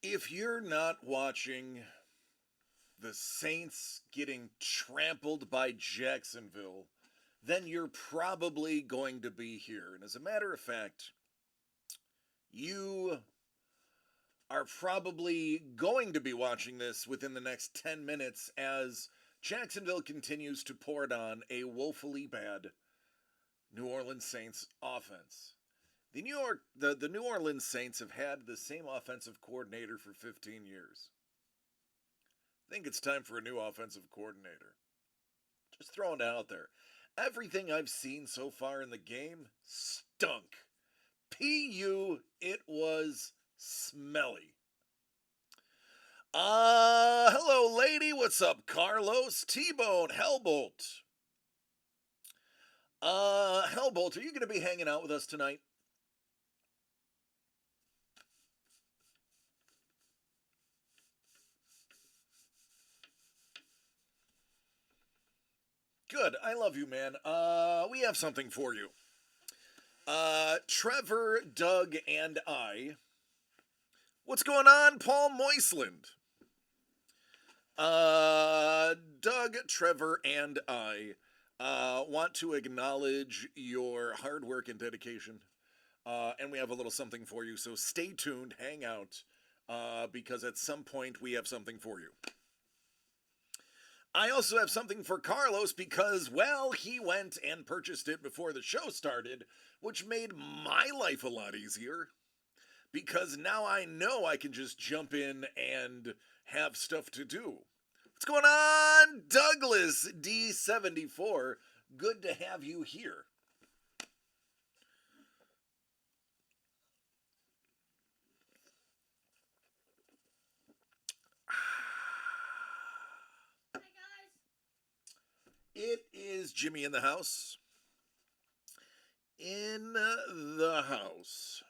If you're not watching the Saints getting trampled by Jacksonville, then you're probably going to be here. And as a matter of fact, you are probably going to be watching this within the next 10 minutes as Jacksonville continues to pour it on a woefully bad New Orleans Saints offense. The New Orleans Saints have had the same offensive coordinator for 15 years. I think it's time for a new offensive coordinator. Just throwing it out there. Everything I've seen so far in the game stunk. It was smelly. Hello, lady. What's up, Carlos? T-Bone, Hellbolt. Hellbolt, are you going to be hanging out with us tonight? Good. I love you, man. We have something for you. Trevor, Doug, and I. What's going on, Paul Moisland? Doug, Trevor, and I want to acknowledge your hard work and dedication. And we have a little something for you, so stay tuned, hang out, because at some point we have something for you. I also have something for Carlos because, well, he went and purchased it before the show started, which made my life a lot easier. Because now I know I can just jump in and have stuff to do. What's going on, Douglas D74? Good to have you here. It is Jimmy in the house. In the house.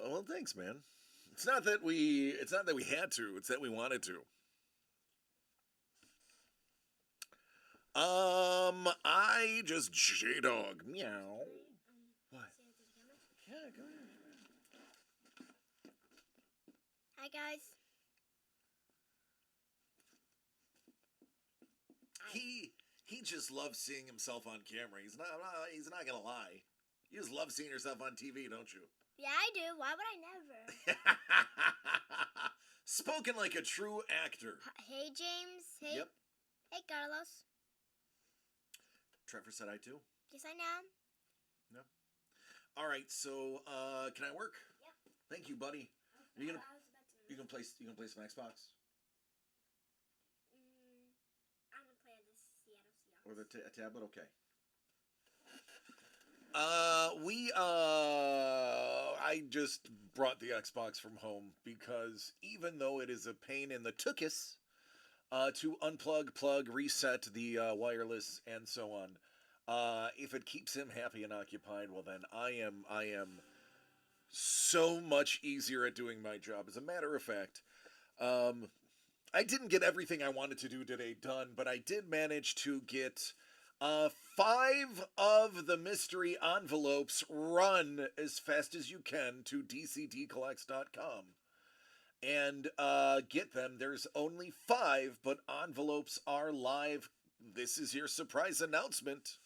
Well, thanks, man. It's not that we had to. It's that we wanted to. I just J-Dog. Meow. What? Yeah, go ahead. Hi, guys. He just loves seeing himself on camera. He's not gonna lie. You just love seeing yourself on TV, don't you? Yeah, I do. Why would I never? Spoken like a true actor. Hey, James. Hey. Yep. Hey, Carlos. Trevor said I too. Yes, I know. No. All right. So, can I work? Yep. Thank you, buddy. Are you gonna You play some Xbox I'm gonna play the Seattle Seahawks. or a tablet? Okay. I just brought the Xbox from home because even though it is a pain in the tuchus, to unplug, plug, reset the wireless, and so on, if it keeps him happy and occupied, well then I am so much easier at doing my job. As a matter of fact, I didn't get everything I wanted to do today done, but I did manage to get 5 of the mystery envelopes run as fast as you can to dcdcollects.com and get them. There's only 5, but envelopes are live. This is your surprise announcement.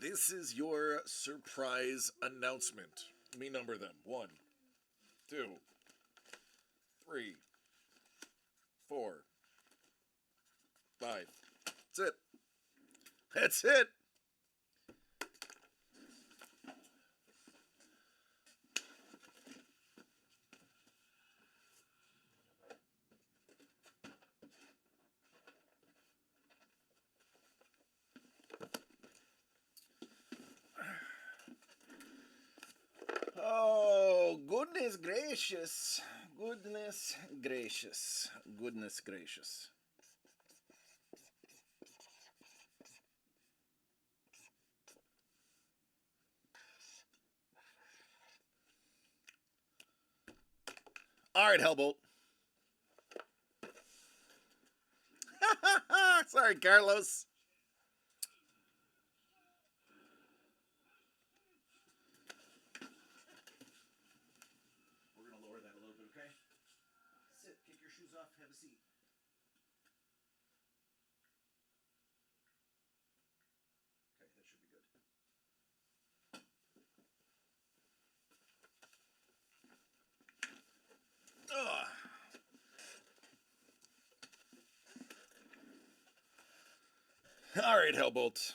This is your surprise announcement. Let me number them. 1, 2, 3, 4, 5. That's it. That's it. Oh, goodness gracious. Goodness gracious. Goodness gracious. All right, Hellbolt. Sorry, Carlos. We're going to lower that a little bit, okay? Sit, kick your shoes off, have a seat. Okay, that should be good. Ugh. All right, Hellbolt.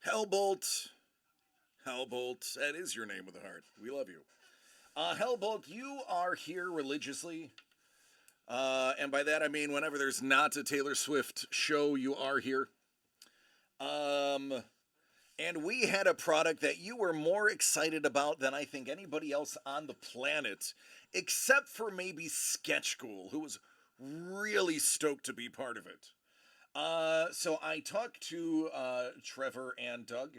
Hellbolt. Hellbolt. That is your name with a heart. We love you. Hellbolt, you are here religiously. And by that I mean whenever there's not a Taylor Swift show, you are here. And we had a product that you were more excited about than I think anybody else on the planet, except for maybe Sketch School, who was really stoked to be part of it. So I talked to Trevor and Doug,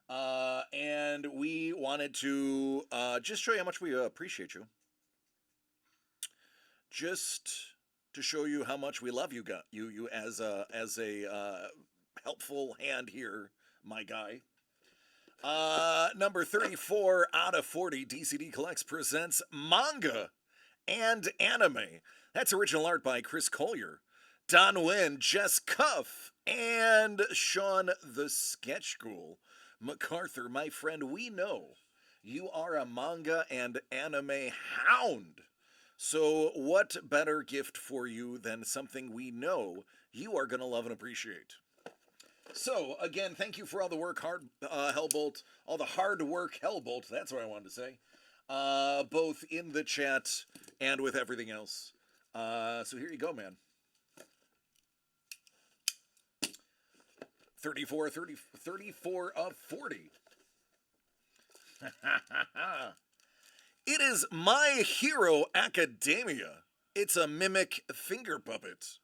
and we wanted to just show you how much we appreciate you. Just to show you how much we love you, you as a helpful hand here, my guy. Number 34 out of 40, DCD Collects presents Manga and Anime. That's original art by Chris Collier, Don Wynn, Jess Cuff, and Sean the Sketch School. MacArthur, my friend, we know you are a manga and anime hound. So what better gift for you than something we know you are going to love and appreciate? So, again, thank you for all the work, Hellbolt, all the hard work, Hellbolt, that's what I wanted to say, both in the chat and with everything else. So here you go, man. 34 of 40. It is My Hero Academia. It's a mimic finger puppet.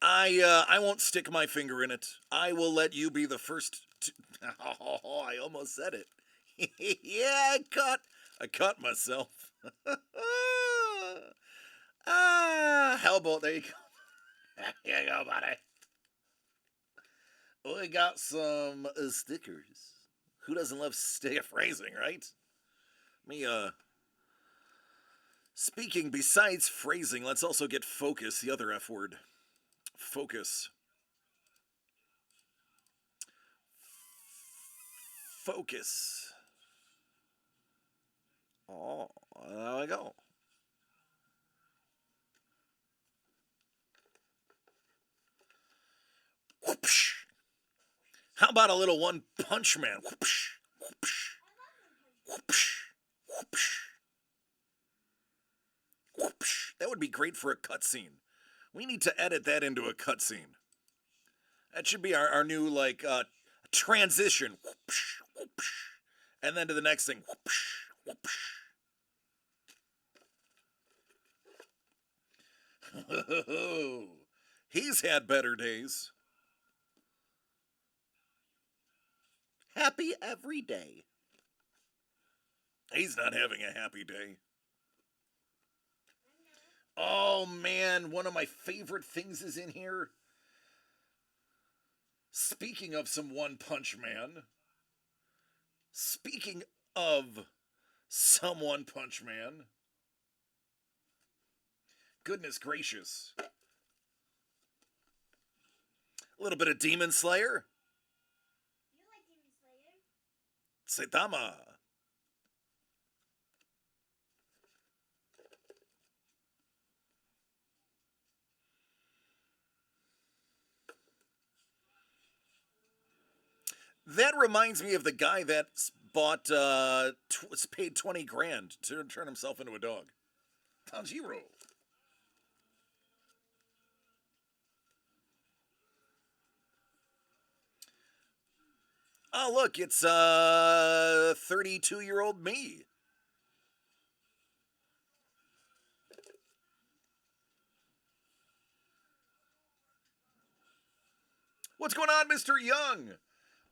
I won't stick my finger in it. I will let you be the first to... Oh, I almost said it. Yeah, I caught myself. Hellbolt, there you go. Here you go, buddy. We got some stickers. Who doesn't love phrasing, right? Speaking besides phrasing, let's also get focus, the other F word. Focus. Focus. Oh, there we go. Whoopsh. How about a little One Punch Man? Whoopsh. Whoopsh. Whoopsh. Whoopsh. Whoopsh. That would be great for a cutscene. We need to edit that into a cutscene. That should be our new, like, transition. Whoopsh. Whoopsh. And then to the next thing. Whoopsh. Whoopsh. He's had better days. Happy every day. He's not having a happy day. Oh man, one of my favorite things is in here. Speaking of some One Punch Man. Speaking of some One Punch Man. Goodness gracious. A little bit of Demon Slayer. You like Demon Slayer? Saitama. That reminds me of the guy that bought, paid 20 grand to turn himself into a dog. Tanjiro. Oh, look, it's 32-year-old me. What's going on, Mr. Young?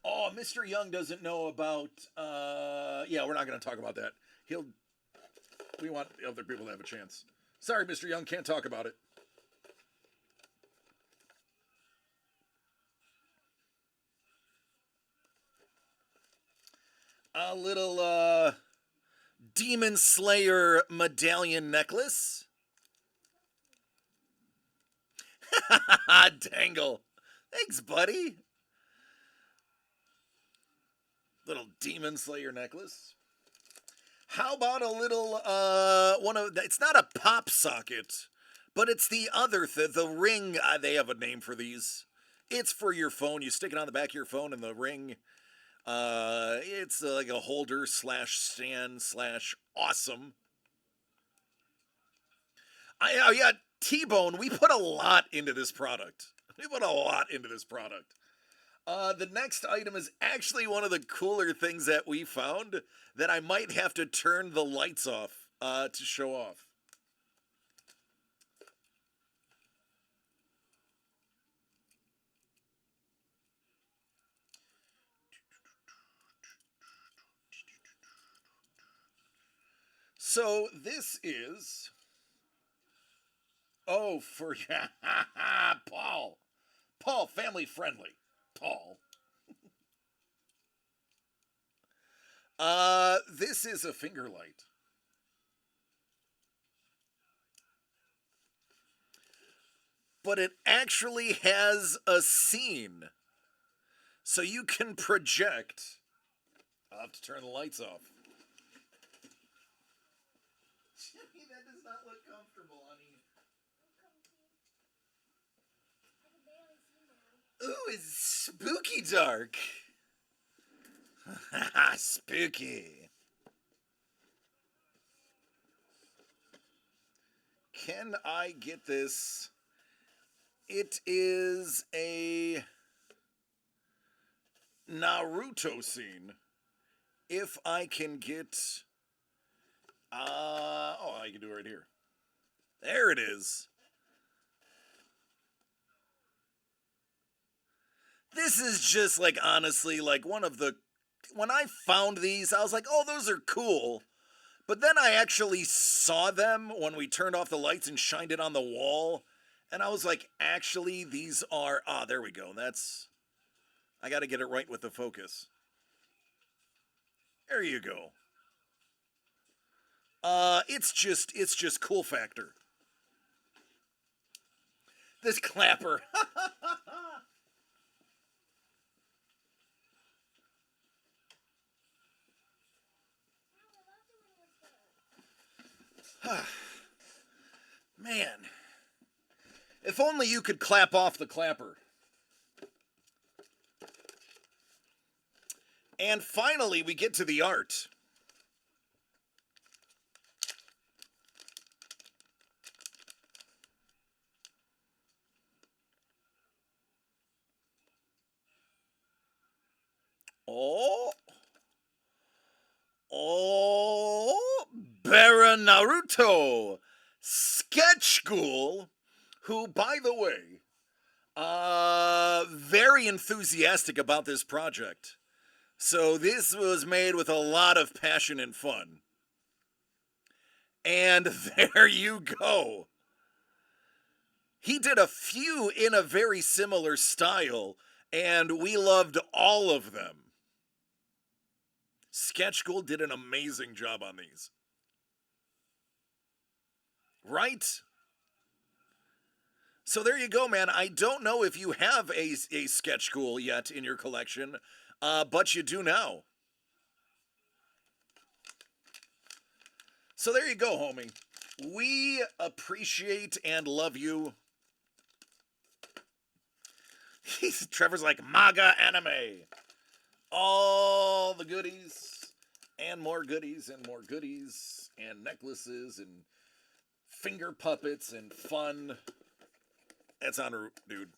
Oh, Mr. Young doesn't know about, yeah, we're not going to talk about that. We want other people to have a chance. Sorry, Mr. Young, can't talk about it. A little Demon Slayer medallion necklace. Dangle. Thanks, buddy. Little Demon Slayer necklace. How about a little one of it's not a pop socket, but it's the other the ring. They have a name for these. It's for your phone. You stick it on the back of your phone, and the ring. It's like a holder slash stand slash awesome. Yeah, T-Bone. We put a lot into this product. We put a lot into this product. The next item is actually one of the cooler things that we found that I might have to turn the lights off to show off. So this is for Paul, family friendly. Paul. This is a finger light. But it actually has a scene. So you can project. I'll have to turn the lights off. Jimmy, that does not look comfortable, honey. Ooh, it's spooky dark. Spooky. Can I get this? It is a Naruto scene. If I can get... I can do it right here. There it is. This is just like, honestly, like one of the... When I found these, I was like, oh, those are cool. But then I actually saw them when we turned off the lights and shined it on the wall. And I was like, actually, these are... there we go. That's... I got to get it right with the focus. There you go. It's just cool factor. This clapper. Man. If only you could clap off the clapper. And finally, we get to the art. Baron Naruto, Sketch School, who, by the way, very enthusiastic about this project. So this was made with a lot of passion and fun. And there you go. He did a few in a very similar style, and we loved all of them. Sketch School did an amazing job on these. Right? So there you go, man. I don't know if you have a Sketch School yet in your collection, but you do now. So there you go, homie. We appreciate and love you. Trevor's like, MAGA anime. All the goodies and more goodies and more goodies and necklaces and finger puppets and fun. That's on, dude.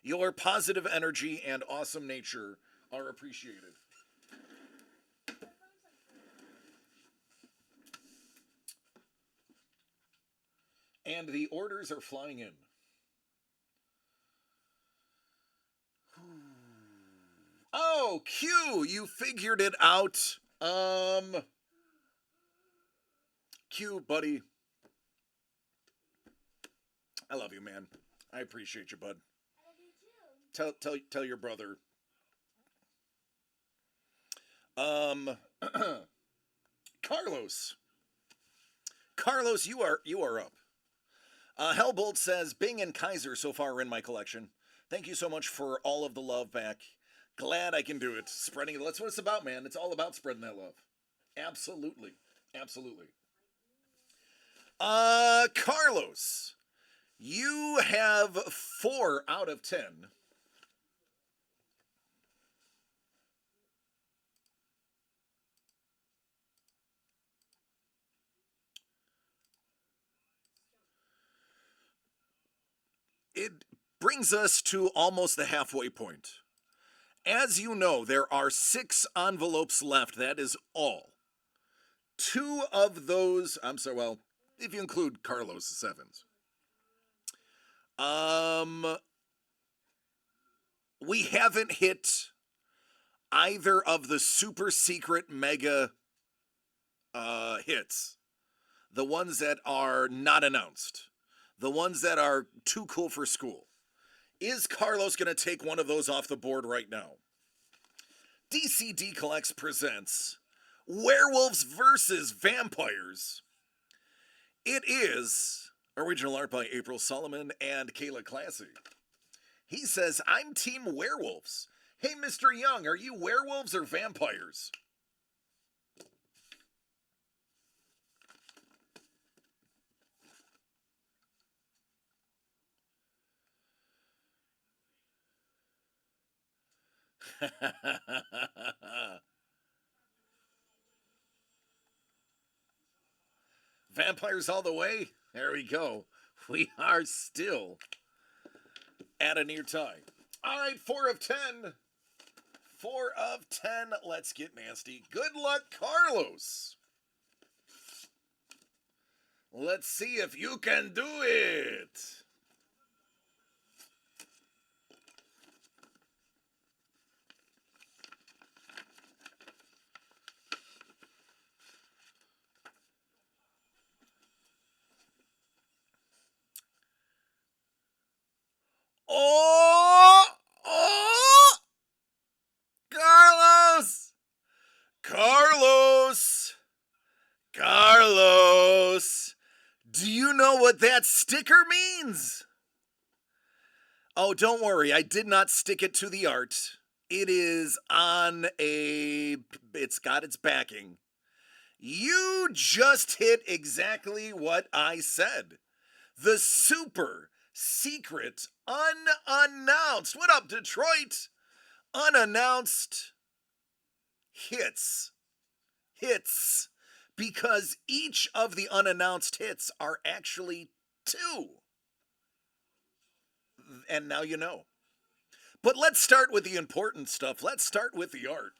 Your positive energy and awesome nature are appreciated. And the orders are flying in. Oh, Q, you figured it out. Q, buddy. I love you, man. I appreciate you, bud. I love you too. Tell your brother. Um, Carlos. Carlos, you are up. Hellbolt says Bing and Kaiser so far are in my collection. Thank you so much for all of the love back. Glad I can do it. Spreading it. That's what it's about, man. It's all about spreading that love. Absolutely. Absolutely. Carlos, you have 4 out of 10. It brings us to almost the halfway point. As you know, there are 6 envelopes left. That is all. 2 of those, I'm sorry, well, if you include Carlos' 7s. We haven't hit either of the super secret mega hits. The ones that are not announced. The ones that are too cool for school. Is Carlos going to take one of those off the board right now? DCD Collects presents Werewolves versus Vampires. It is original art by April Solomon and Kayla Classy. He says, I'm Team Werewolves. Hey, Mr. Young, are you werewolves or vampires? Vampires all the way. There we go. We are still at a near tie. All right, 4 of 10. 4 of 10. Let's get nasty. Good luck, Carlos. Let's see if you can do it. Oh! Oh! Carlos! Carlos! Carlos! Do you know what that sticker means? Oh, don't worry. I did not stick it to the art. It is on a. It's got its backing. You just hit exactly what I said. The super secret unannounced. What up, Detroit? Unannounced hits. Hits. Because each of the unannounced hits are actually 2. And now you know. But let's start with the important stuff. Let's start with the art.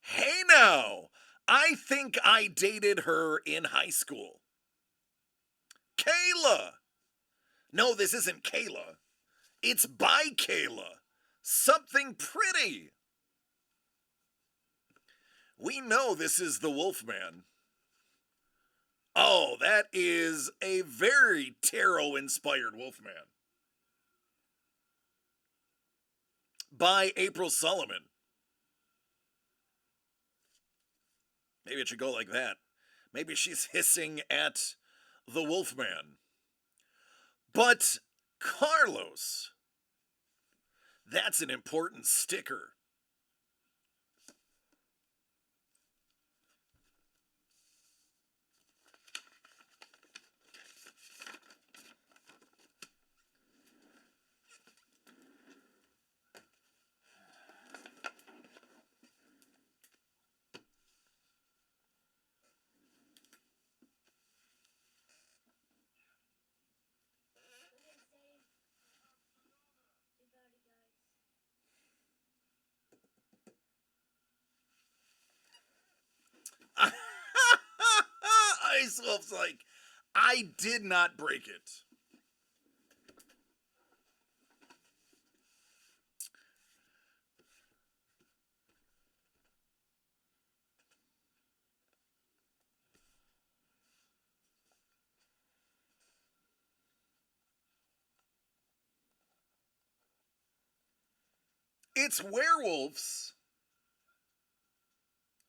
Hey now, I think I dated her in high school. Kayla. No, this isn't Kayla. It's by Kayla. Something pretty. We know this is the Wolfman. Oh, that is a very tarot-inspired Wolfman. By April Solomon. Maybe it should go like that. Maybe she's hissing at the Wolfman. But Carlos, that's an important sticker. Ice Wolf's like, I did not break it. It's werewolves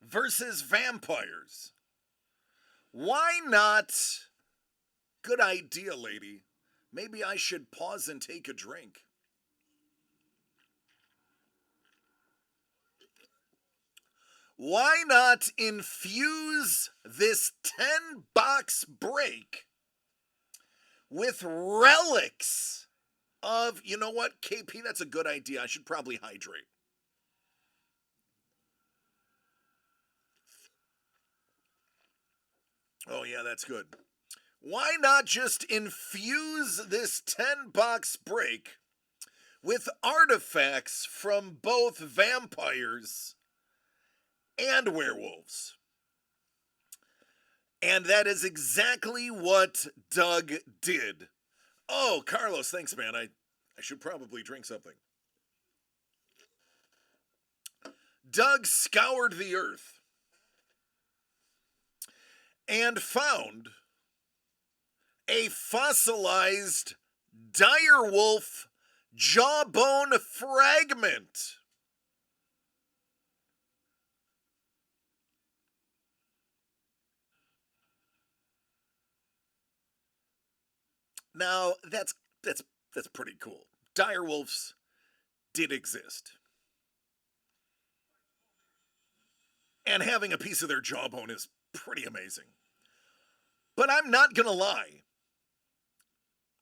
versus vampires. Why not? Good idea, lady. Maybe I should pause and take a drink. Why not infuse this 10-box break with relics of, you know what, KP, that's a good idea. I should probably hydrate. Oh, yeah, that's good. Why not just infuse this 10-box break with artifacts from both vampires and werewolves? And that is exactly what Doug did. Oh, Carlos, thanks, man. I should probably drink something. Doug scoured the earth and found a fossilized direwolf jawbone fragment. Now, that's pretty cool. Direwolves did exist. And having a piece of their jawbone is pretty amazing. But I'm not gonna lie.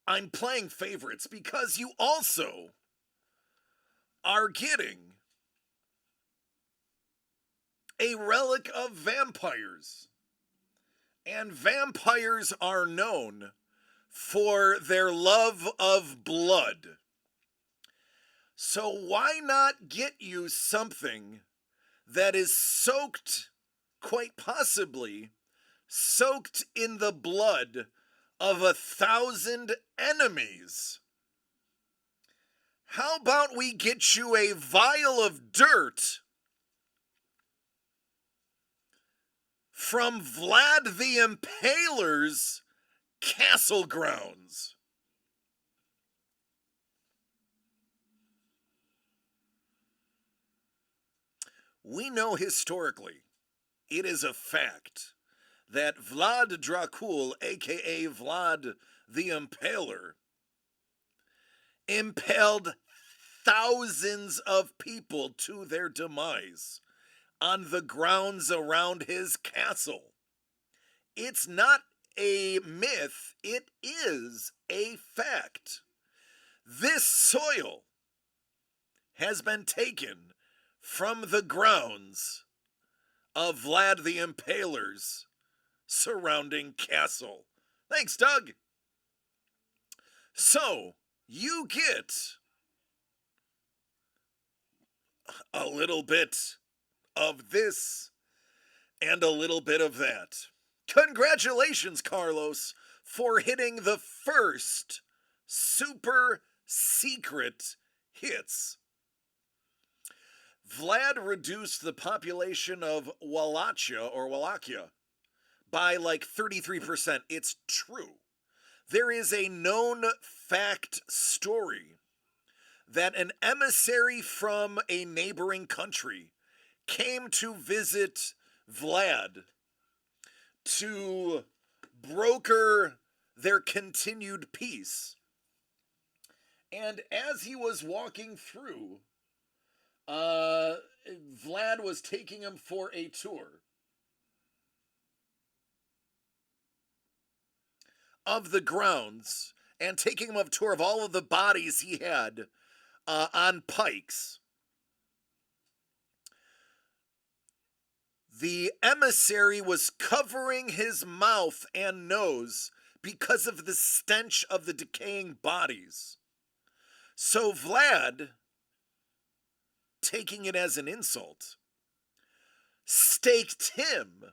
I'm playing favorites because you also are getting a relic of vampires. And vampires are known for their love of blood. So why not get you something that is soaked, quite possibly, soaked in the blood of 1,000 enemies? How about we get you a vial of dirt from Vlad the Impaler's castle grounds? We know historically, it is a fact, that Vlad Dracul, aka Vlad the Impaler, impaled thousands of people to their demise on the grounds around his castle. It's not a myth, it is a fact. This soil has been taken from the grounds of Vlad the Impaler's surrounding castle. Thanks, Doug. So, you get a little bit of this and a little bit of that. Congratulations, Carlos, for hitting the first super secret hits. Vlad reduced the population of Wallachia by like 33%. It's true. There is a known fact story that an emissary from a neighboring country came to visit Vlad to broker their continued peace. And as he was walking through, Vlad was taking him for a tour of the grounds and taking him on a tour of all of the bodies he had on pikes. The emissary was covering his mouth and nose because of the stench of the decaying bodies. So Vlad, taking it as an insult, staked him,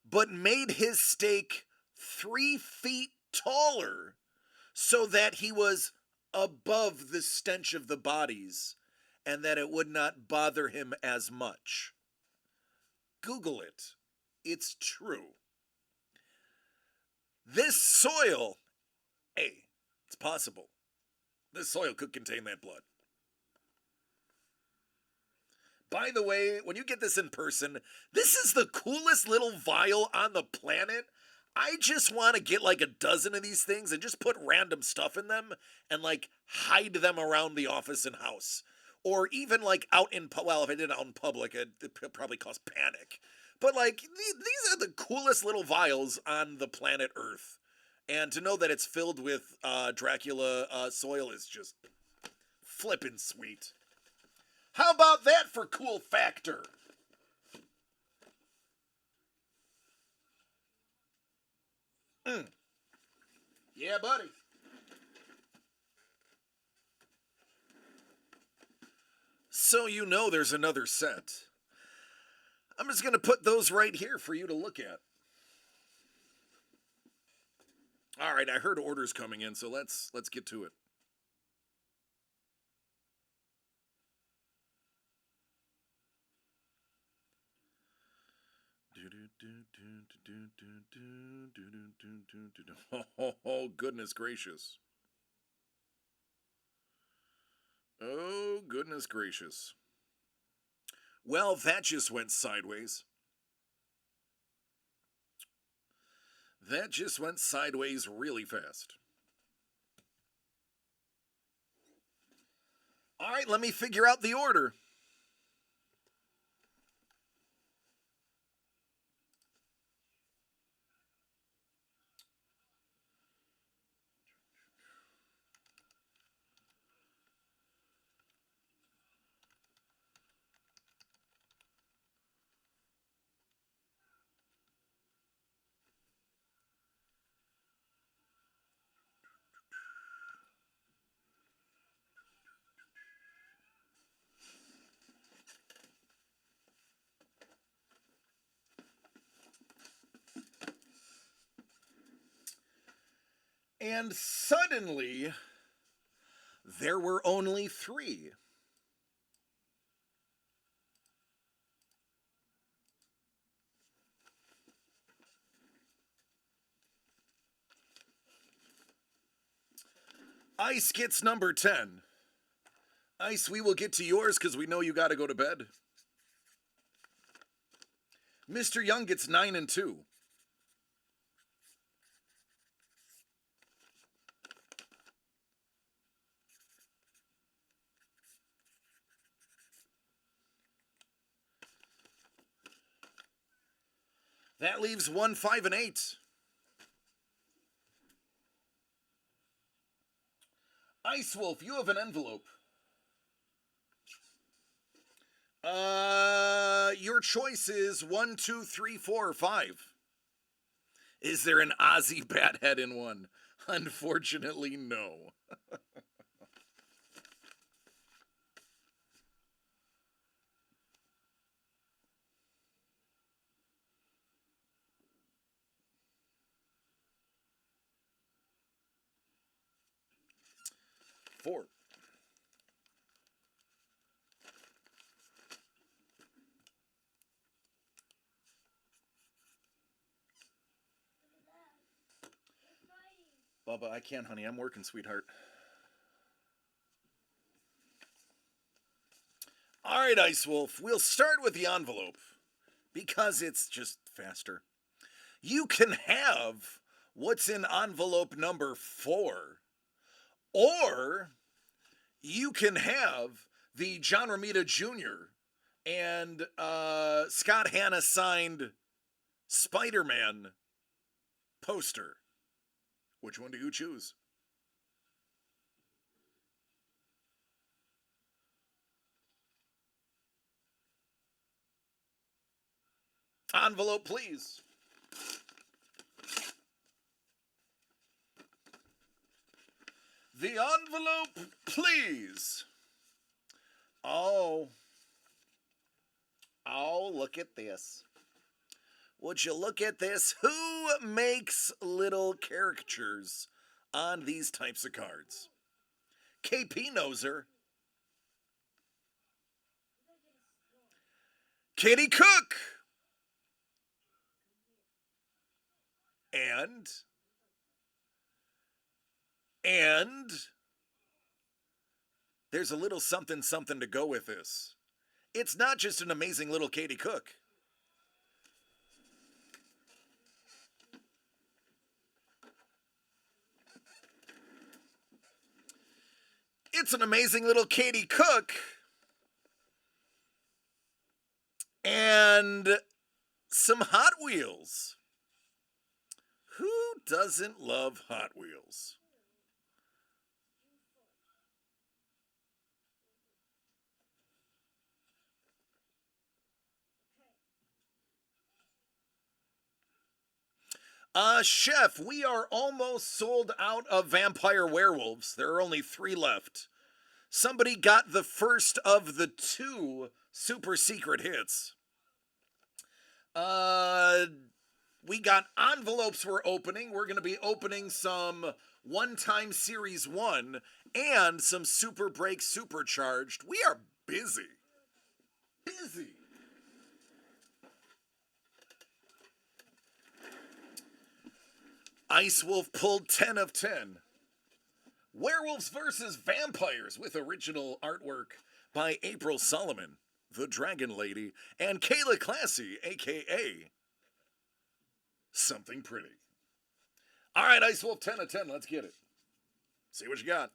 but made his stake 3 feet taller so that he was above the stench of the bodies and that it would not bother him as much. Google it. It's true. This soil, hey, it's possible. This soil could contain that blood. By the way, when you get this in person, this is the coolest little vial on the planet. I just want to get like a dozen of these things and just put random stuff in them and like hide them around the office and house. Or even like out in, well, if I did it out in public, it'd probably cause panic. But like, these are the coolest little vials on the planet Earth. And to know that it's filled with Dracula soil is just flippin' sweet. How about that for cool factor? Yeah, buddy. So you know there's another set. I'm just going to put those right here for you to look at. All right, I heard orders coming in, so let's get to it. Oh, goodness gracious. Oh, goodness gracious. Well, that just went sideways. That just went sideways really fast. All right, let me figure out the order. And suddenly, there were only 3. Ice gets number 10. Ice, we will get to yours because we know you got to go to bed. Mr. Young gets 9 and 2. That leaves 1, 5, and 8. Ice Wolf, you have an envelope. Your choice is 1, 2, 3, 4, or 5. Is there an Ozzy Bathead in one? Unfortunately, no. Four. Bubba, I can't, honey. I'm working, sweetheart. All right, Ice Wolf. We'll start with the envelope because it's just faster. You can have what's in envelope number 4, or you can have the John Romita Jr. and Scott Hanna signed Spider-Man poster. Which one do you choose? Envelope, please. The envelope, please. Oh, look at this. Would you look at this? Who makes little caricatures on these types of cards? KP Noser. Katie Cook. And there's a little something to go with this. It's not just an amazing little Katie Cook. It's an amazing little Katie Cook and some Hot Wheels. Who doesn't love Hot Wheels? Chef, we are almost sold out of vampire werewolves. There are only 3 left. Somebody got the first of the 2 super secret hits. We got envelopes we're opening. We're going to be opening some one-time series 1 and some Super Break Supercharged. We are busy. Busy. Ice Wolf pulled 10 of 10. Werewolves vs. Vampires with original artwork by April Solomon, the Dragon Lady, and Kayla Classy, a.k.a. Something Pretty. All right, Ice Wolf, 10 of 10. Let's get it. See what you got.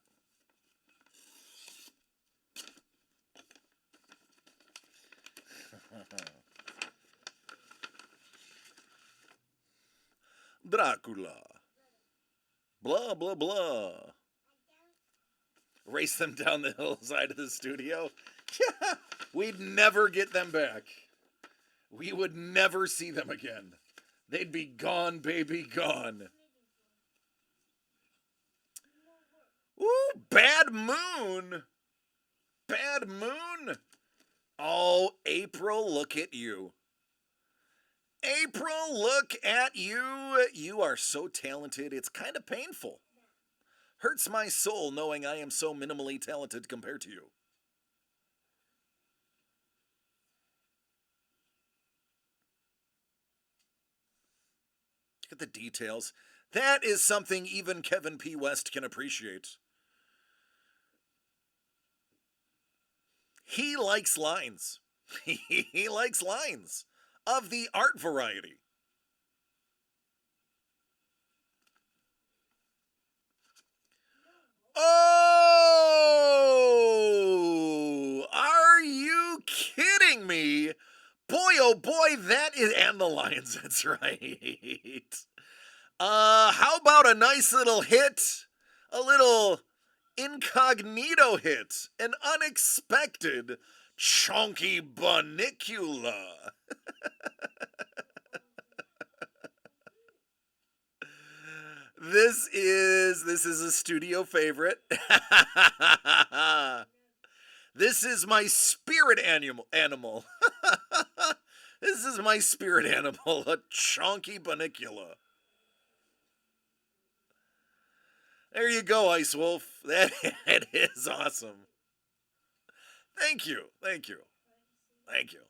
Dracula. Blah, blah, blah. Race them down the hillside of the studio. We'd never get them back. We would never see them again. They'd be gone, baby, gone. Ooh, Bad Moon. Bad Moon. Oh, April, look at you. April, look at you. You are so talented, it's kind of painful. Hurts my soul knowing I am so minimally talented compared to you. Look at the details. That is something even Kevin P. West can appreciate. He likes lines. He likes lines of the art variety. Oh, are you kidding me? Boy, oh boy, that is, and the Lions, that's right. How about a nice little hit? A little incognito hit. An unexpected chunky Bunnicula. This is a studio favorite. This is my spirit animal. This is my spirit animal, a chunky Bunnicula. There you go, Ice Wolf. That is awesome. Thank you. Thank you. Thank you.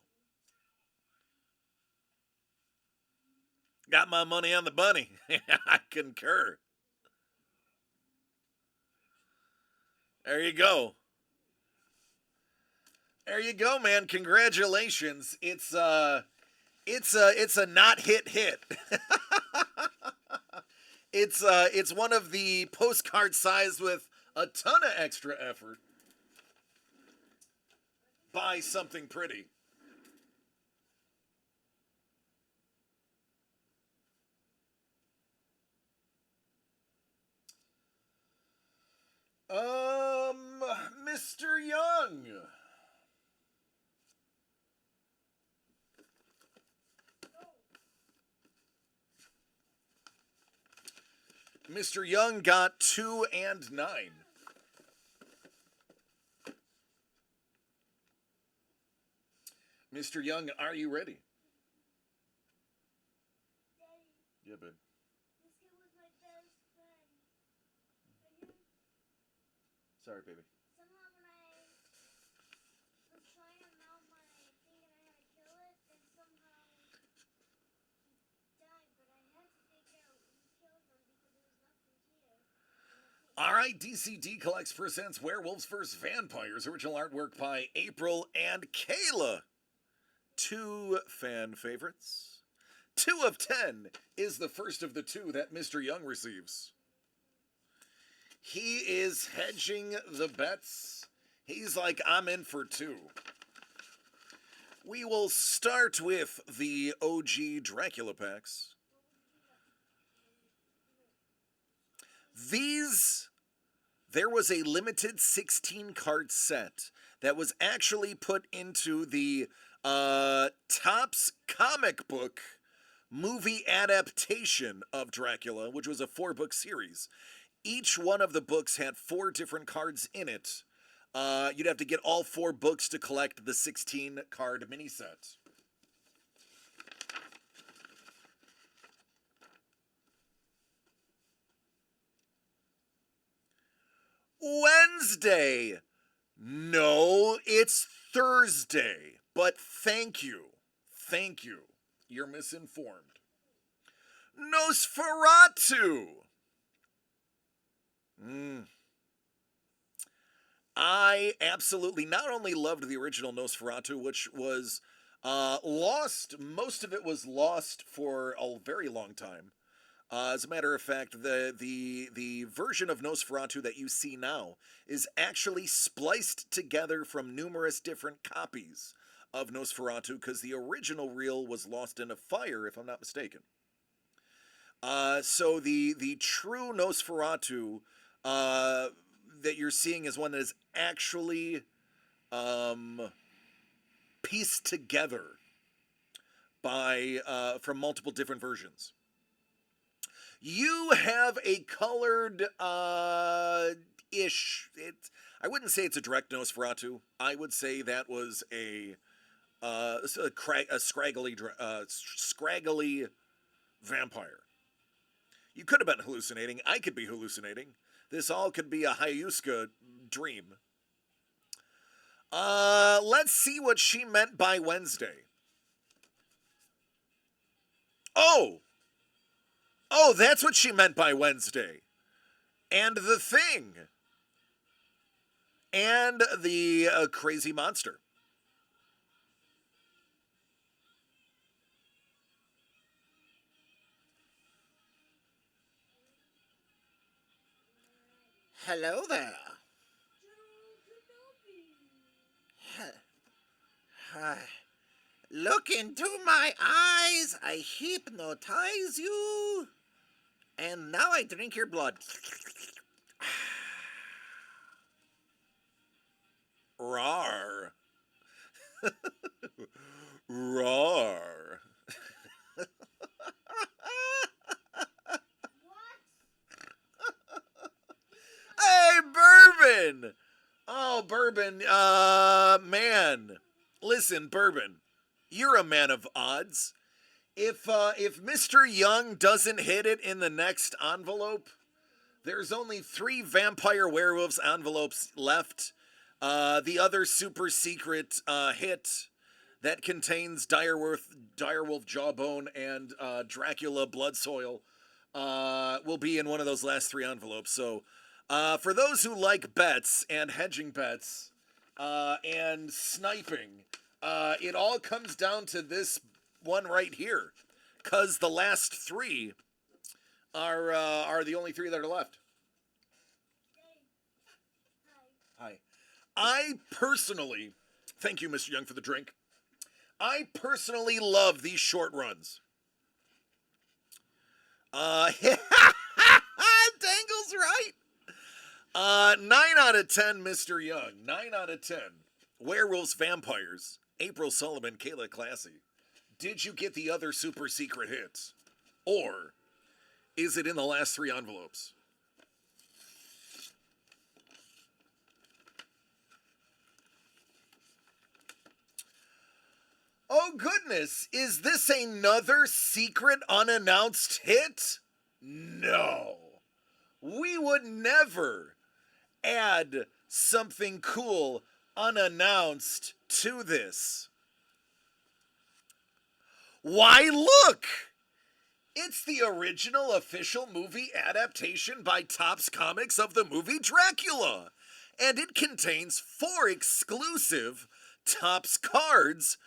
Got my money on the bunny. I concur. There you go. There you go, man. Congratulations. It's a not hit. It's one of the postcard size with a ton of extra effort by Something Pretty. Mr. Young. Mr. Young got 2 and 9. Mr. Young, are you ready? Yeah, babe. This kid was my best friend. Sorry, baby. Somehow when I was trying to mount my thing and I had to kill it, then somehow he died, but I had to figure out who killed him because there was nothing here. All right, DCD Collects presents Werewolves vs. Vampires, original artwork by April and Kayla. 2 fan favorites. 2 of 10 is the first of the 2 that Mr. Young receives. He is hedging the bets. He's like, I'm in for 2. We will start with the OG Dracula packs. There was a limited 16 card set that was actually put into the Topps comic book movie adaptation of Dracula, which was a 4-book series. Each one of the books had 4 different cards in it. You'd have to get all 4 books to collect the 16 card mini set. Wednesday. No, it's Thursday. But thank you. Thank you. You're misinformed. Nosferatu. I absolutely not only loved the original Nosferatu, which was lost. Most of it was lost for a very long time. As a matter of fact, the version of Nosferatu that you see now is actually spliced together from numerous different copies of Nosferatu, because the original reel was lost in a fire, if I'm not mistaken. So the true Nosferatu that you're seeing is one that is actually pieced together by from multiple different versions. You have a colored ish. I wouldn't say it's a direct Nosferatu. I would say that was a scraggly vampire. You could have been hallucinating. I could be hallucinating. This all could be a Hayuska dream. Let's see what she meant by Wednesday. Oh, that's what she meant by Wednesday. And the Thing. And the Crazy Monster. Hello there. Look into my eyes. I hypnotize you. And now I drink your blood. Rawr. Rawr. Hey, Bourbon! Oh, Bourbon, man. Listen, Bourbon, you're a man of odds. If Mr. Young doesn't hit it in the next envelope, there's only 3 Vampire Werewolves envelopes left. The other super secret hit that contains Direwolf Jawbone and Dracula Blood Soil will be in one of those last 3 envelopes. So for those who like bets and hedging bets and sniping, it all comes down to this one right here, because the last 3 are the only 3 that are left. Hi. I personally, thank you, Mr. Young, for the drink. I personally love these short runs. Dangle's right. 9 out of 10, Mr. Young. 9 out of 10. Werewolves, Vampires. April Sullivan, Kayla Classy. Did you get the other super secret hits? Or is it in the last 3 envelopes? Oh goodness, is this another secret unannounced hit? No. We would never add something cool unannounced to this. Why, look! It's the original official movie adaptation by Topps Comics of the movie Dracula, and it contains 4 exclusive Topps cards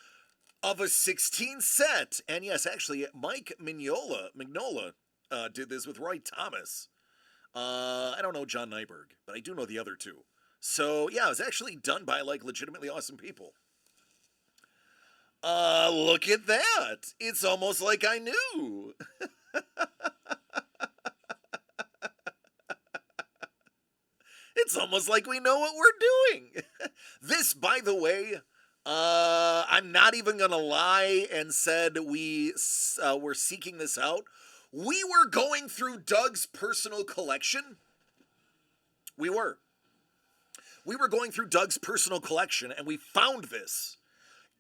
of a 16 set. And yes, actually, Mike Mignola did this with Roy Thomas. I don't know John Nyberg, but I do know the other 2. So yeah, it was actually done by like legitimately awesome people. Look at that. It's almost like I knew. It's almost like we know what we're doing. This, by the way, I'm not even gonna lie and said we were seeking this out. We were going through Doug's personal collection. We were going through Doug's personal collection, and we found this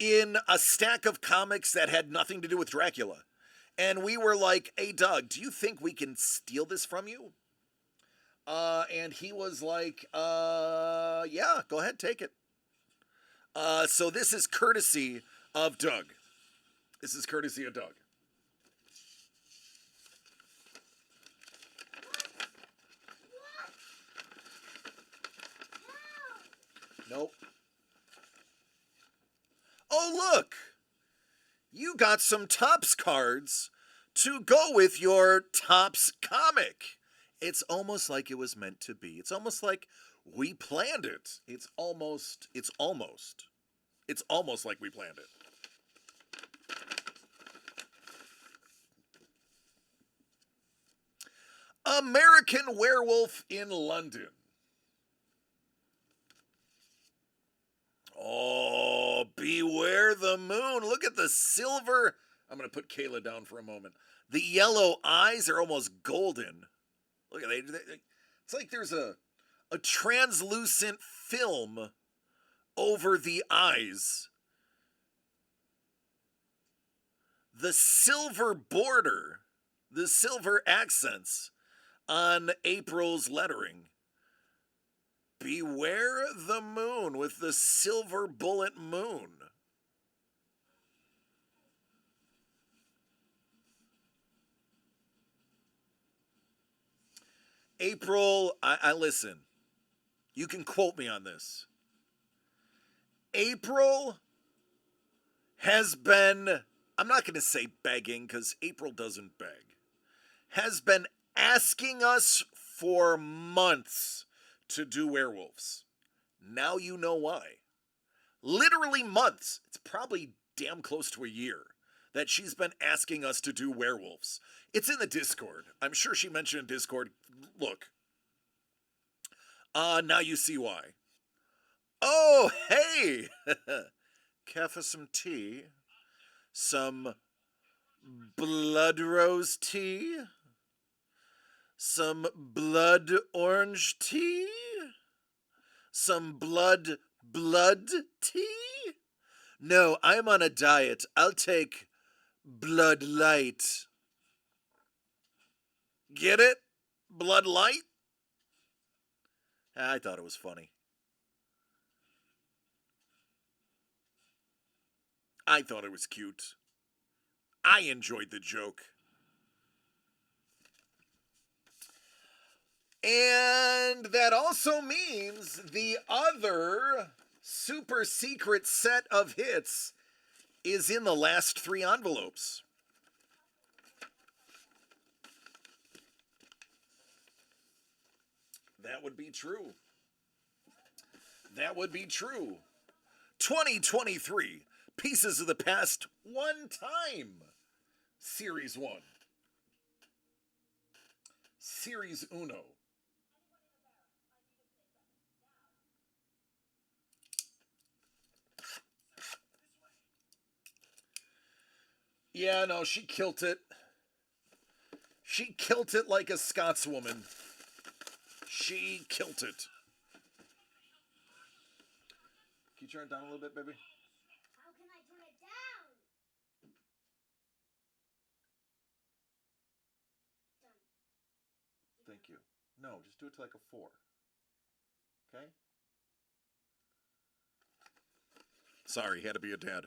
in a stack of comics that had nothing to do with Dracula. And we were like, hey, Doug, do you think we can steal this from you? And he was like, yeah, go ahead, take it. So this is courtesy of Doug. This is courtesy of Doug. Nope. Oh, look! You got some Topps cards to go with your Topps comic. It's almost like it was meant to be. It's almost like we planned it. It's almost like we planned it. American Werewolf in London. Oh, beware the moon. Look at the silver. I'm going to put Kayla down for a moment. The yellow eyes are almost golden. Look at it. It's like there's a translucent film over the eyes. The silver border, the silver accents on April's lettering. Beware the moon with the silver bullet moon. April, I listen. You can quote me on this. April has been, I'm not going to say begging because April doesn't beg, has been asking us for months to do werewolves. Now you know why. Literally months. It's probably damn close to a year that she's been asking us to do werewolves. It's in the Discord. I'm sure she mentioned in Discord. Look. Now you see why. Oh, hey! Care for some tea? Some blood rose tea? Some blood orange tea? Some blood tea? No, I'm on a diet. I'll take Blood Light. Get it? Blood Light? I thought it was funny. I thought it was cute. I enjoyed the joke. And that also means the other super secret set of hits is in the last 3 envelopes. That would be true. That would be true. 2023, Pieces of the Past One Time. Series 1. Series Uno. Yeah, no, she killed it. She killed it like a Scotswoman. She killed it. Can you turn it down a little bit, baby? How can I turn it down? Done. Thank you. No, just do it to like a 4. Okay? Sorry, had to be a dad.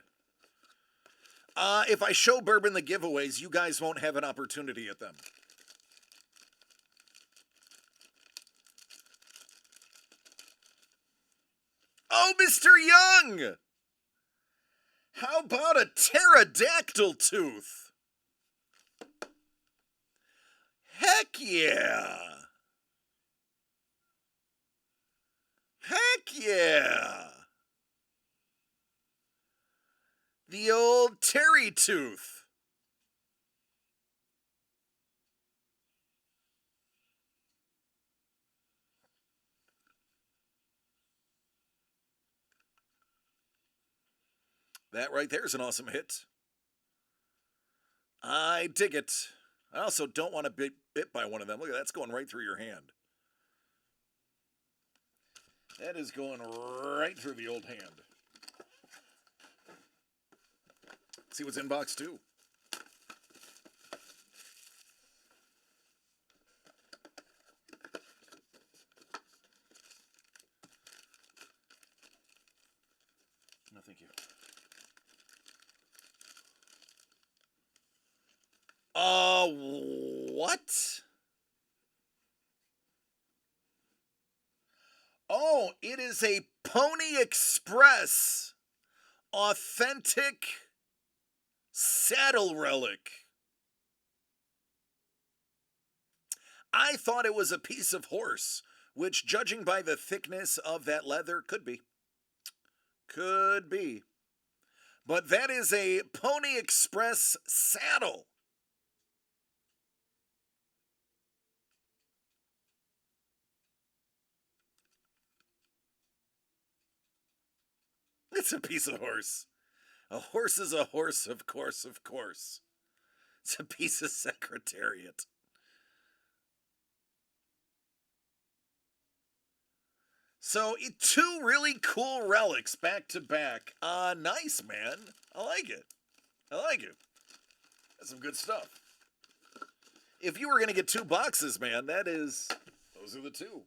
If I show Bourbon the giveaways, you guys won't have an opportunity at them. Oh, Mr. Young! How about a pterodactyl tooth? Heck yeah! Heck yeah! The old Terry tooth. That right there is an awesome hit. I dig it. I also don't want to be bit by one of them. Look at that, that's going right through your hand. That is going right through the old hand. See what's in box 2. No, thank you. What? Oh, it is a Pony Express authentic saddle relic. I thought it was a piece of horse, which, judging by the thickness of that leather, could be. Could be. But that is a Pony Express saddle. It's a piece of horse. A horse is a horse, of course, of course. It's a piece of Secretariat. So, 2 really cool relics back to back. Nice, man. I like it. I like it. That's some good stuff. If you were going to get 2 boxes, man, those are the 2.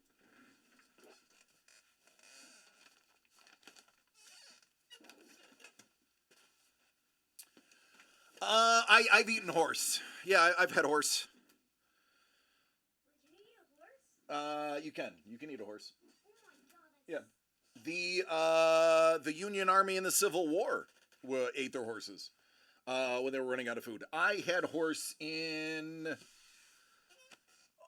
I've eaten horse. Yeah, I've had horse. Can you eat a horse? You can eat a horse. Oh my god. Yeah. The Union Army in the Civil War ate their horses when they were running out of food. I had horse in.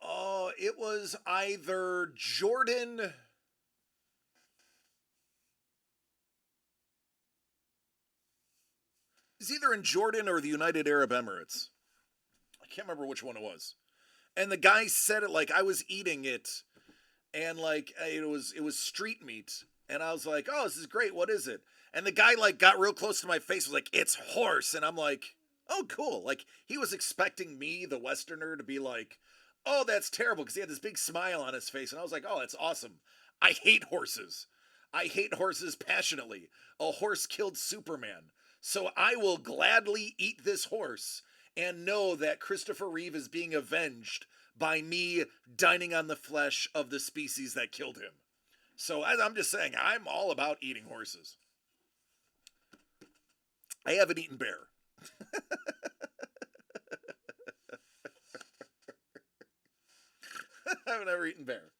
Oh, it was either Jordan. It's either in Jordan or the United Arab Emirates. I can't remember which one it was. And the guy said it like I was eating it, and like it was street meat, and I was like, "Oh, this is great. What is it?" And the guy like got real close to my face, was like, "It's horse," and I'm like, "Oh, cool." Like he was expecting me, the Westerner, to be like, "Oh, that's terrible," because he had this big smile on his face, and I was like, "Oh, that's awesome." I hate horses. I hate horses passionately. A horse killed Superman. So I will gladly eat this horse and know that Christopher Reeve is being avenged by me dining on the flesh of the species that killed him. So I'm just saying, I'm all about eating horses. I haven't eaten bear. I've never eaten bear.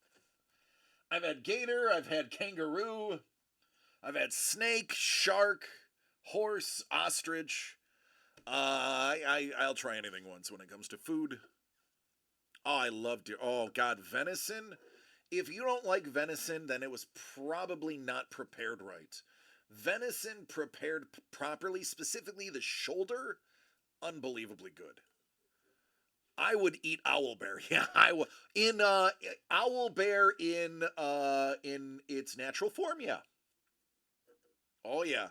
I've had gator, I've had kangaroo, I've had snake, shark, horse, ostrich. I'll try anything once when it comes to food. Oh, I love deer. Oh God, venison. If you don't like venison, then it was probably not prepared right. Venison prepared properly, specifically the shoulder, unbelievably good. I would eat owl bear. Yeah, I would. In owl bear in its natural form. Yeah. Oh yeah.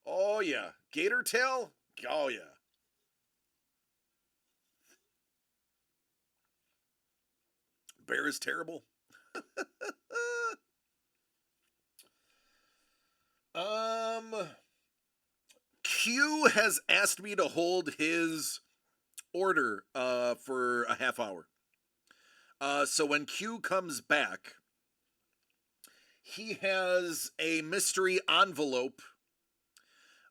Oh yeah. Gator tail. Oh yeah. Bear is terrible. um. Q has asked me to hold his order for a half hour. So when Q comes back, he has a mystery envelope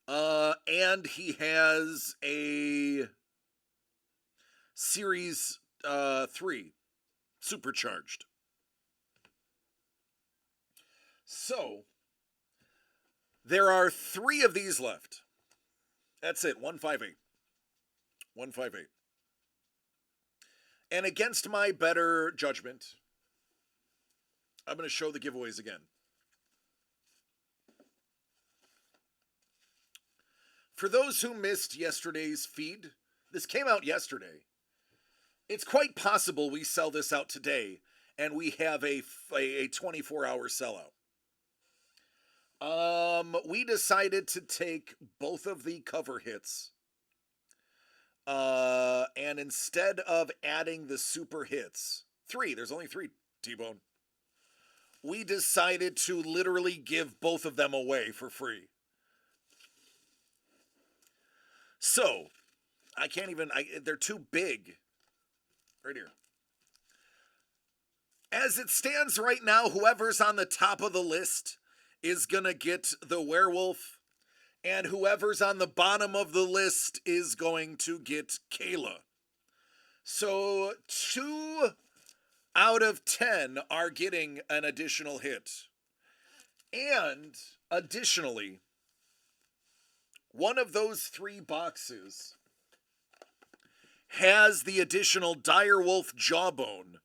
And he has a Series 3 supercharged. So, there are 3 of these left. That's it, 158. 158. And against my better judgment, I'm going to show the giveaways again. For those who missed yesterday's feed, this came out yesterday. It's quite possible we sell this out today and we have a 24-hour sellout. We decided to take both of the cover hits. And instead of adding the super hits, 3, there's only 3, T-Bone. We decided to literally give both of them away for free. So, I can't even, they're too big. Right here. As it stands right now, whoever's on the top of the list is gonna get the werewolf, and whoever's on the bottom of the list is going to get Kayla. So 2 out of 10 are getting an additional hit. And additionally, one of those 3 boxes has the additional direwolf jawbone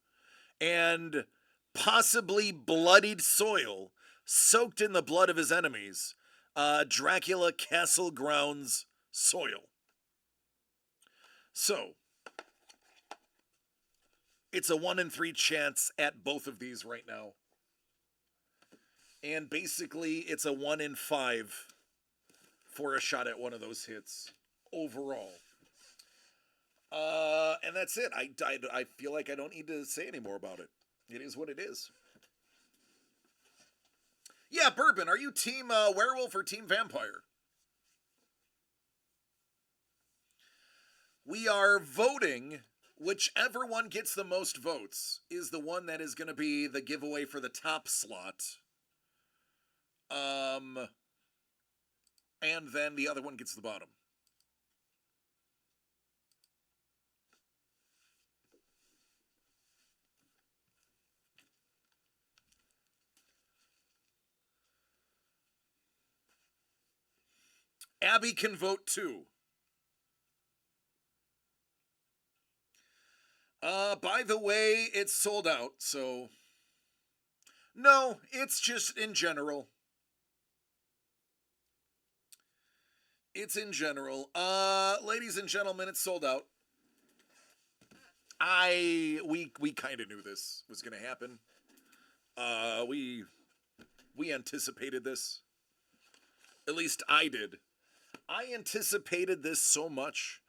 and possibly bloodied soil soaked in the blood of his enemies, Dracula Castle Grounds soil. So, it's a 1 in 3 chance at both of these right now. And basically, it's a 1 in 5 for a shot at one of those hits overall. And that's it. I feel like I don't need to say any more about it. It is what it is. Yeah, Bourbon, are you team werewolf or team vampire? We are voting. Whichever one gets the most votes is the one that is going to be the giveaway for the top slot. And then the other one gets the bottom. Abby can vote too. By the way, it's sold out, so... No, it's just in general. It's in general. Ladies and gentlemen, it's sold out. We kind of knew this was going to happen. We anticipated this. At least I did. I anticipated this so much.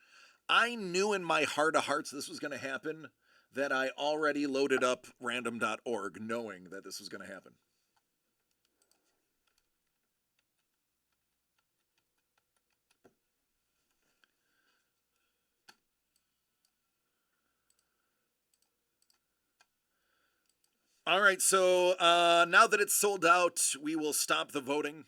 I knew in my heart of hearts this was going to happen that I already loaded up random.org knowing that this was going to happen. All right, so now that it's sold out, we will stop the voting.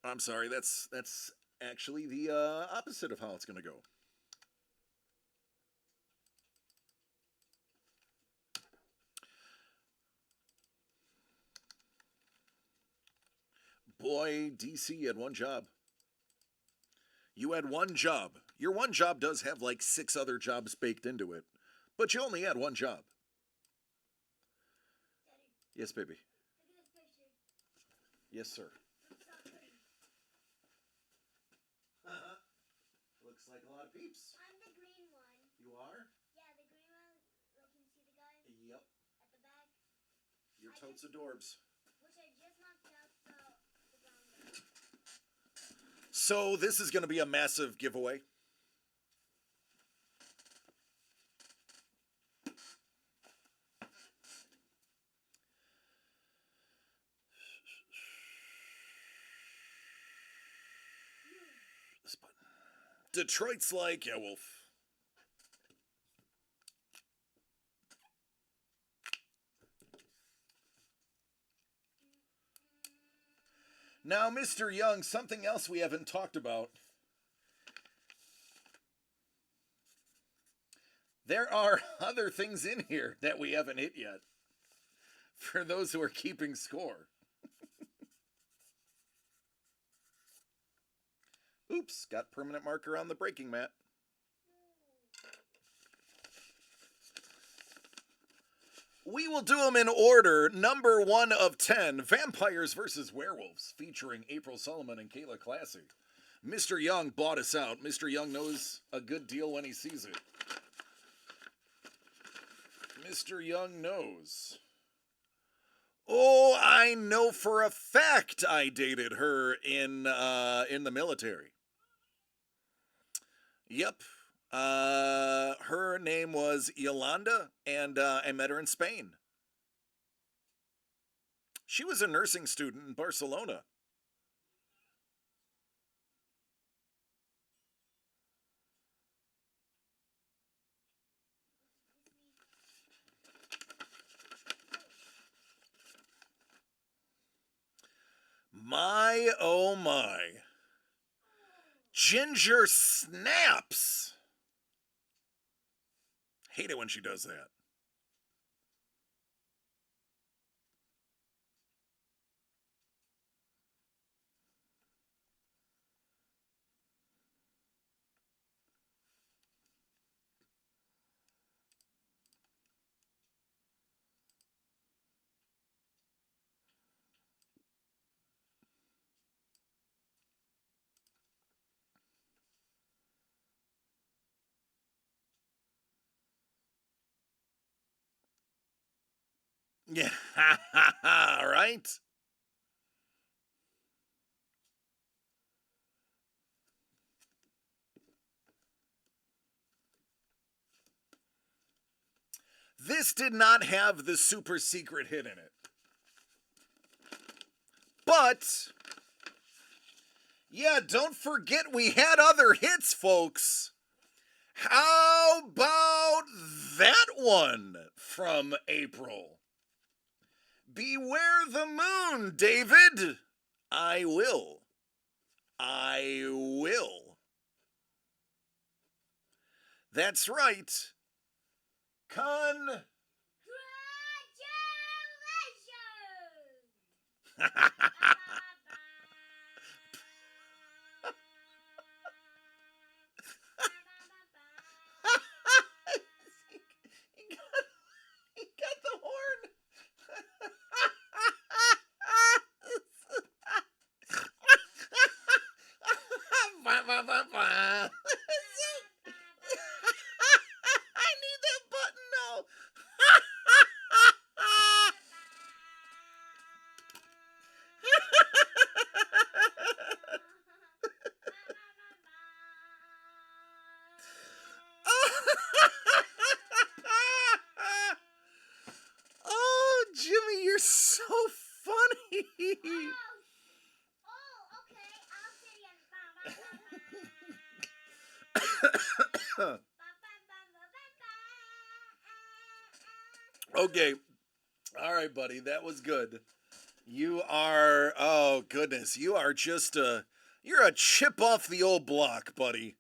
I'm sorry, that's actually the opposite of how it's going to go. Boy, DC had one job. You had one job. Your one job does have like 6 other jobs baked into it, but you only had one job. Daddy, Yes, baby. look at this picture. Yes, sir. From South Korea. Looks like a lot of peeps. I'm the green one. You are? Yeah, the green one. Like, can you see the guy Yep. at the back? You're totes adorbs. Which I just knocked out the brown guy. So this is going to be a massive giveaway. This button. Detroit's like, yeah, Wolf. Now, Mr. Young, something else we haven't talked about. There are other things in here that we haven't hit yet. For those who are keeping score. Oops, got permanent marker on the breaking mat. We will do them in order. Number 1 of 10, Vampires vs. Werewolves, featuring April Solomon and Kayla Classy. Mr. Young bought us out. Mr. Young knows a good deal when he sees it. Mr. Young knows. Oh, I know for a fact I dated her in the military. Yep. Her name was Yolanda, and I met her in Spain. She was a nursing student in Barcelona. My, oh my. Ginger snaps. Hate it when she does that. Yeah, right? This did not have the super secret hit in it. But, yeah, don't forget we had other hits, folks. How about that one from April? Beware the moon, David. I will. I will. That's right. Congratulations! He got the horn. I need that button now. Oh, Jimmy, you're so funny. Okay. All right, buddy. That was good. You are, oh goodness, you are just you're a chip off the old block, buddy.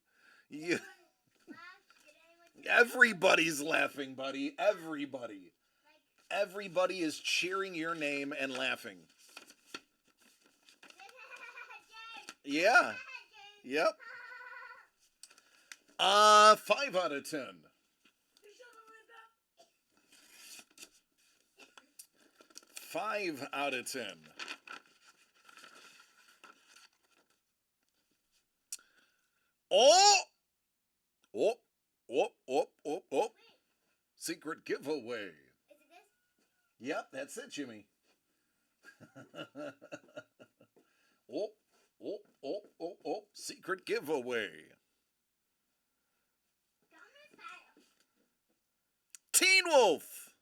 You, everybody's laughing, buddy. Everybody. Everybody is cheering your name and laughing. Yeah. Yep. 5 out of 10. 5 out of 10. Oh! Oh! Oh! Oh! Oh! Oh! Secret giveaway. Is it this? Yep, that's it, Jimmy. Oh! Oh! Oh! Oh! Oh! Secret giveaway. Teen Wolf.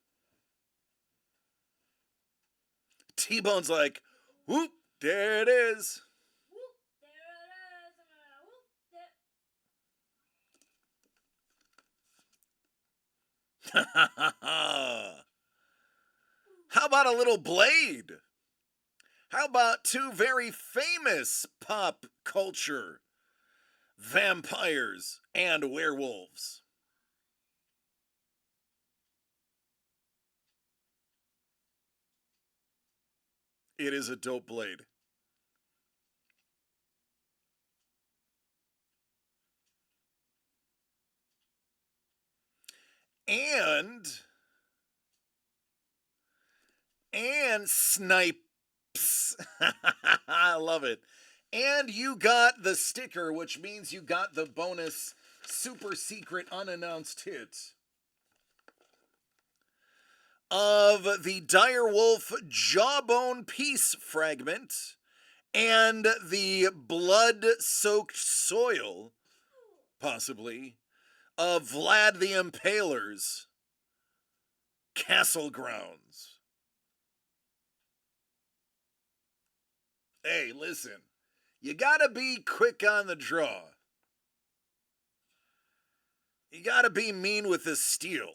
T-Bone's like, whoop, there it is. Whoop, there it is. Whoop, there. How about a little Blade? How about two very famous pop culture vampires and werewolves? It is a dope blade. And snipes. I love it. And you got the sticker, which means you got the bonus super secret unannounced hit of the direwolf jawbone piece fragment and the blood soaked soil, possibly, of Vlad the Impaler's castle grounds. Hey, listen, you gotta be quick on the draw. You gotta be mean with the steel.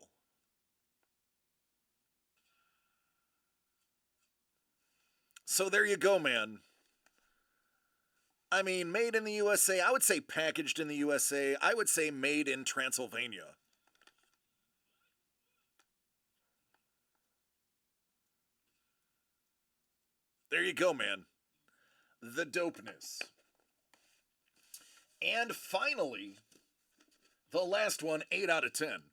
So there you go, man. I mean, made in the USA. I would say packaged in the USA. I would say made in Transylvania. There you go, man. The dopeness. And finally, the last one, 8 out of 10.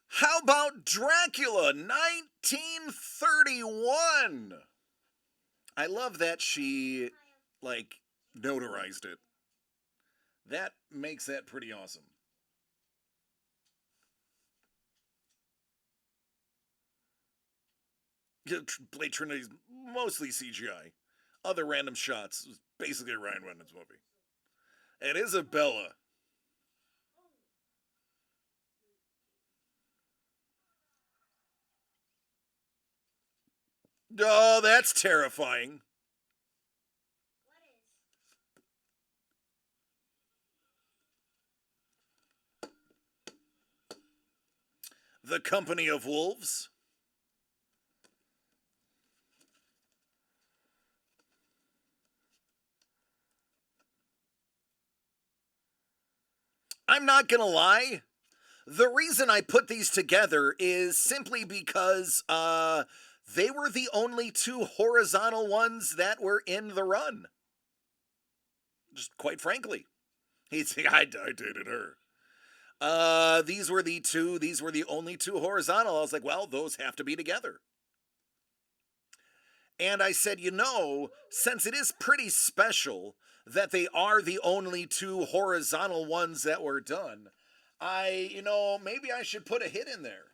How about Dracula 1931? I love that she, like, notarized it. That makes that pretty awesome. Blade Trinity's mostly CGI. Other random shots. It was basically a Ryan Reynolds movie. And Isabella. Oh, that's terrifying. The Company of Wolves. I'm not gonna lie. The reason I put these together is simply because they were the only two horizontal ones that were in the run. Just quite frankly. He's like, I dated her. These were the only two horizontal. I was like, well, those have to be together. And I said, since it is pretty special that they are the only two horizontal ones that were done, maybe I should put a hit in there.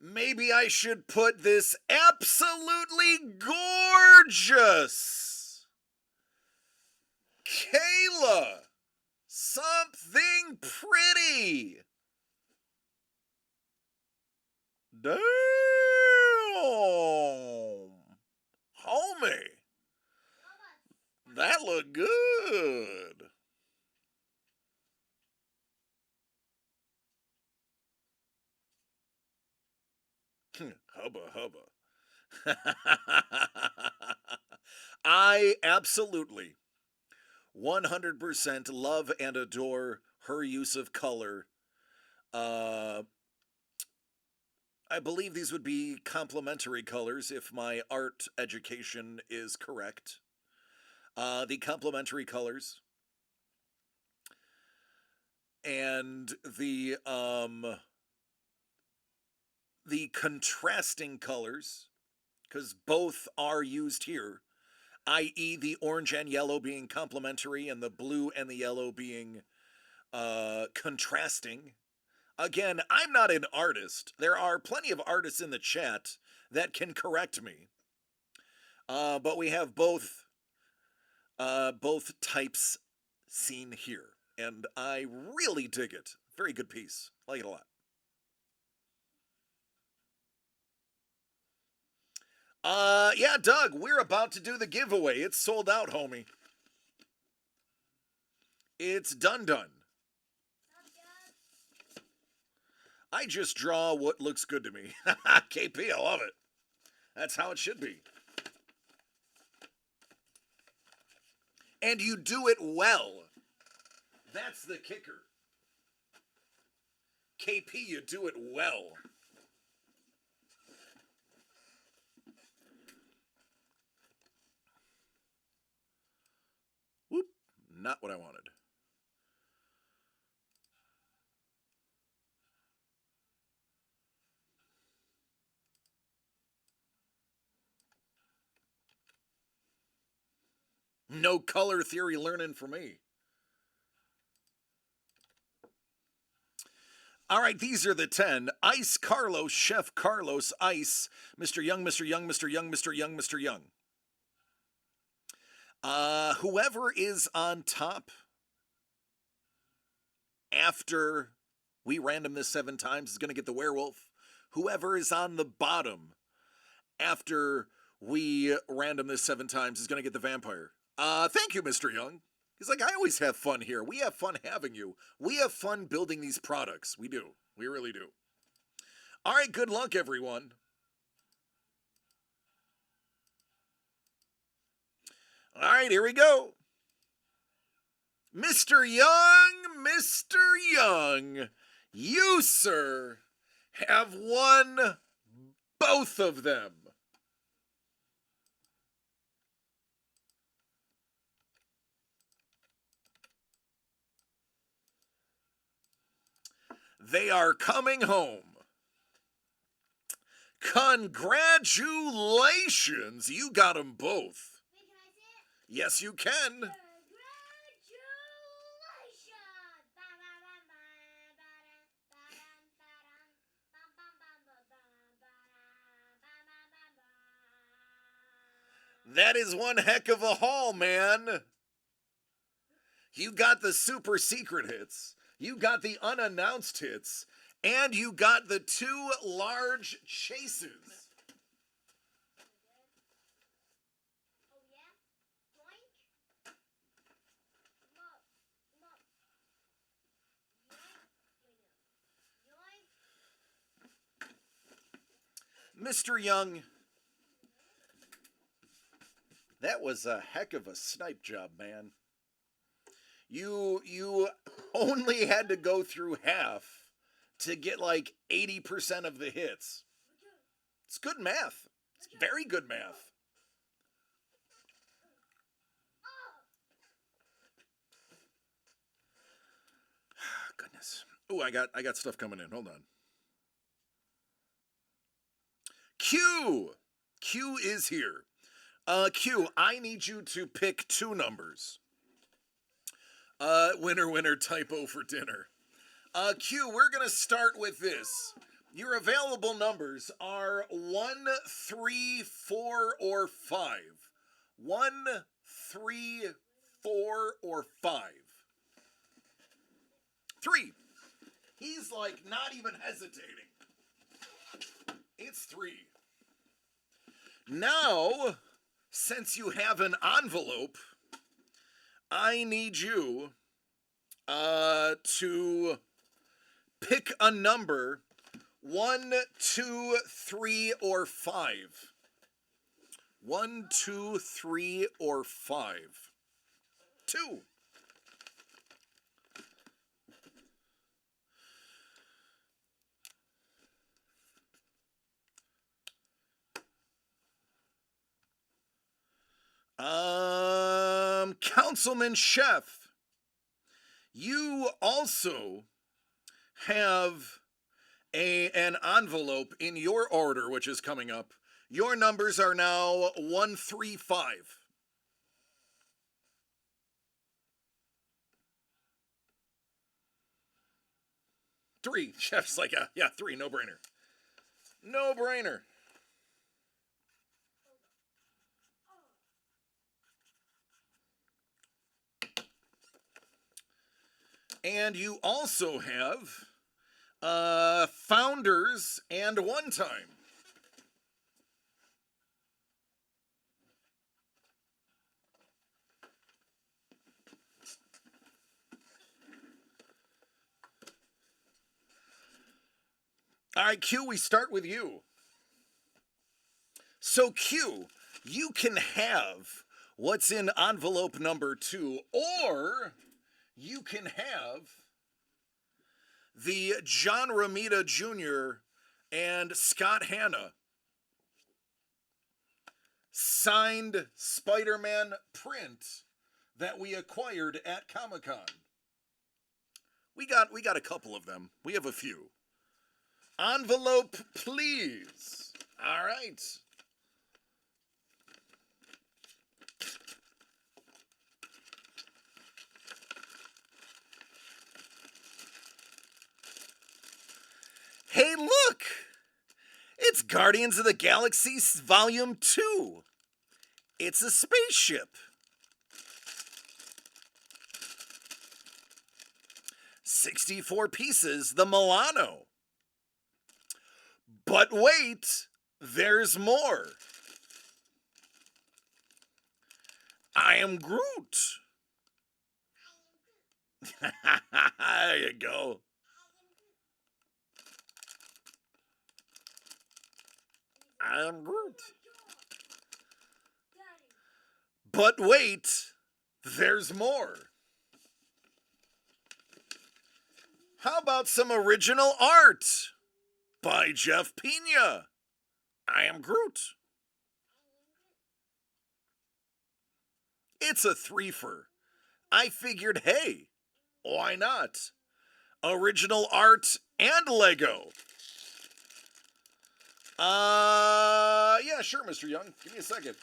Maybe I should put this absolutely gorgeous Kayla something pretty. Damn, homie, that looked good. Hubba. I absolutely 100% love and adore her use of color. I believe these would be complementary colors if my art education is correct. The complementary colors and the contrasting colors, because both are used here, i.e., the orange and yellow being complementary and the blue and the yellow being contrasting. Again, I'm not an artist. There are plenty of artists in the chat that can correct me. But we have both types seen here, and I really dig it. Very good piece. Like it a lot. Yeah, Doug, we're about to do the giveaway. It's sold out, homie. It's done. I just draw what looks good to me. KP, I love it. That's how it should be. And you do it well. That's the kicker. KP, you do it well. Whoop, not what I wanted. No color theory learning for me. All right, these are the 10. Ice Carlos, Chef Carlos, Ice, Mr. Young, Mr. Young, Mr. Young, Mr. Young, Mr. Young. Whoever is on top after we random this 7 times is going to get the werewolf. Whoever is on the bottom after we random this 7 times is going to get the vampire. Thank you, Mr. Young. He's like, I always have fun here. We have fun having you. We have fun building these products. We do. We really do. All right, good luck, everyone. All right, here we go. Mr. Young, you, sir, have won both of them. They are coming home. Congratulations, you got them both. Wait, can I say it? Yes, you can. Congratulations! That is one heck of a haul, man. You got the super secret hits. You got the unannounced hits. And you got the 2 large chases. Oh yeah? Boink. Look. Yoink. Mr. Young, that was a heck of a snipe job, man. You only had to go through half to get like 80% of the hits. It's good math. It's very good math. Goodness. Oh, I got stuff coming in. Hold on. Q is here. Q, I need you to pick 2 numbers. Winner, typo for dinner. Q, we're going to start with this. Your available numbers are 1, 3, 4, or 5. 1, 3, 4, or 5. 3. He's like not even hesitating. It's 3. Now, since you have an envelope, I need you to pick a number 1, 2, 3, or 5. 1, 2, 3, or 5. 2. Councilman Chef, you also have an envelope in your order, which is coming up. Your numbers are now 1, 3, 5. 3. Chef's like, yeah, 3, no brainer. No brainer. And you also have Founders and One Time. All right, Q, we start with you. So, Q, you can have what's in envelope number 2, or you can have the John Romita Jr. and Scott Hanna signed Spider-Man print that we acquired at Comic-Con. We got a couple of them. We have a few. Envelope, please. All right. Hey, look! It's Guardians of the Galaxy Volume 2. It's a spaceship. 64 pieces, the Milano. But wait, there's more. I am Groot. There you go. I am Groot. But wait, there's more. How about some original art by Jeff Pena? I am Groot. It's a threefer. I figured, hey, why not? Original art and Lego. Yeah, sure, Mr. Young. Give me a second.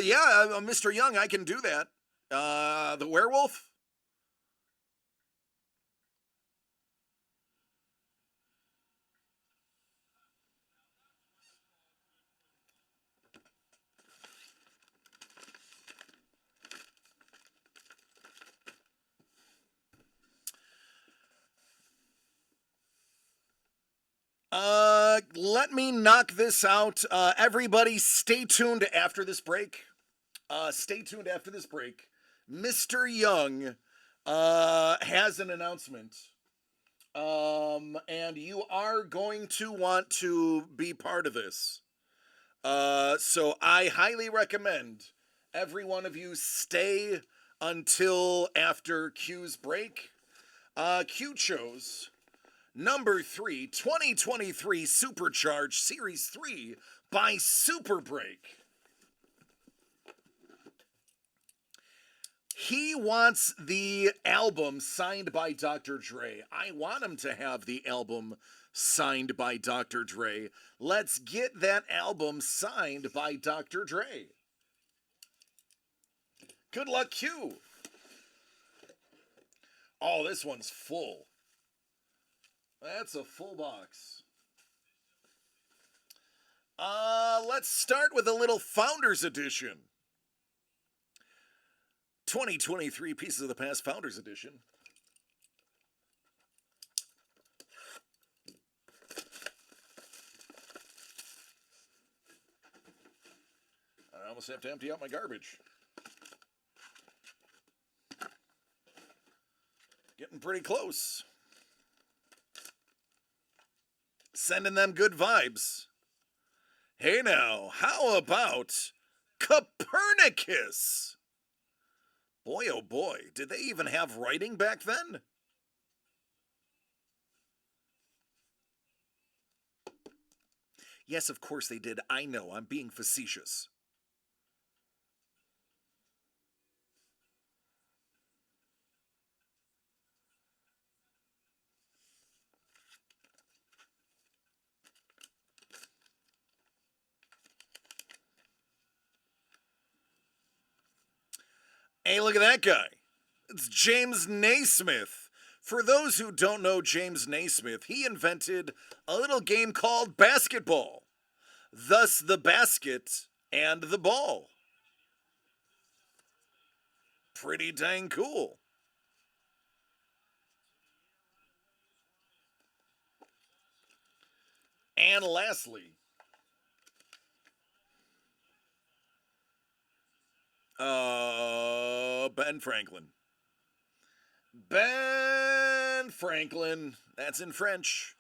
Yeah, Mr. Young, I can do that. The werewolf? Let me knock this out. Everybody stay tuned after this break. Stay tuned after this break. Mr. Young has an announcement. And you are going to want to be part of this. So I highly recommend every one of you stay until after Q's break. Q chose number 3, 2023 Supercharged Series 3 by Super Break. He wants the album signed by Dr. Dre. I want him to have the album signed by Dr. Dre. Let's get that album signed by Dr. Dre. Good luck, Q. Oh, this one's full. That's a full box. Let's start with a little Founders Edition. 2023 Pieces of the Past Founders Edition. I almost have to empty out my garbage. Getting pretty close. Sending them good vibes. Hey now, how about Copernicus? Boy, oh boy, did they even have writing back then? Yes, of course they did. I know, I'm being facetious. Hey, look at that guy. It's James Naismith. For those who don't know James Naismith, he invented a little game called basketball. Thus, the basket and the ball. Pretty dang cool. And lastly, Ben Franklin. Ben Franklin. That's in French.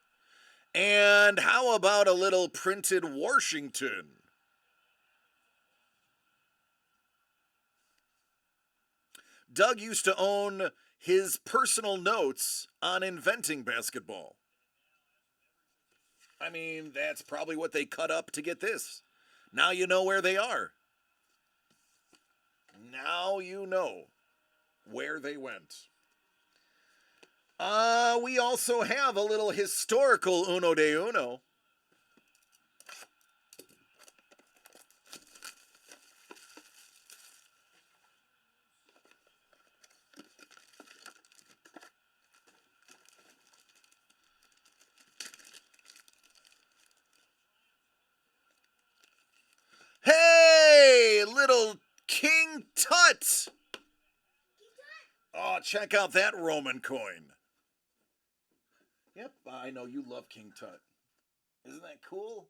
And how about a little printed Washington? Doug used to own his personal notes on inventing basketball. I mean, that's probably what they cut up to get this. Now you know where they are. Now you know where they went. We also have a little historical Uno de Uno. Hey, little King Tut. Oh, check out that Roman coin. Yep, I know you love King Tut. Isn't that cool?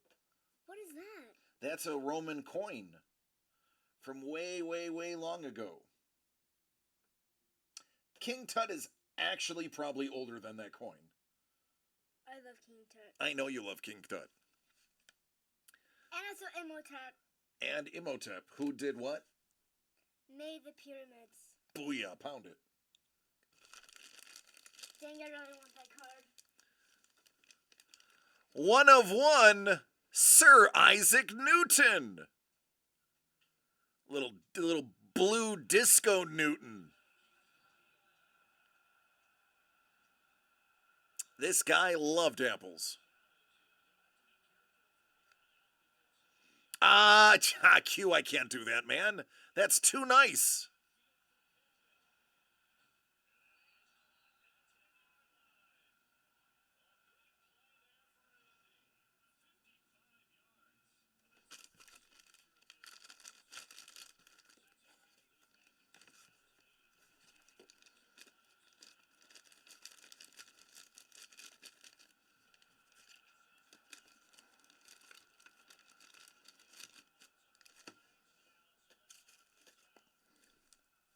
What is that? That's a Roman coin from way, way, way long ago. King Tut is actually probably older than that coin. I love King Tut. I know you love King Tut. And also Imhotep. And Imhotep, who did what? Made the pyramids. Booyah, pound it. Dang, I really want that card. One of one, Sir Isaac Newton. Little blue disco Newton. This guy loved apples. Q, I can't do that, man. That's too nice.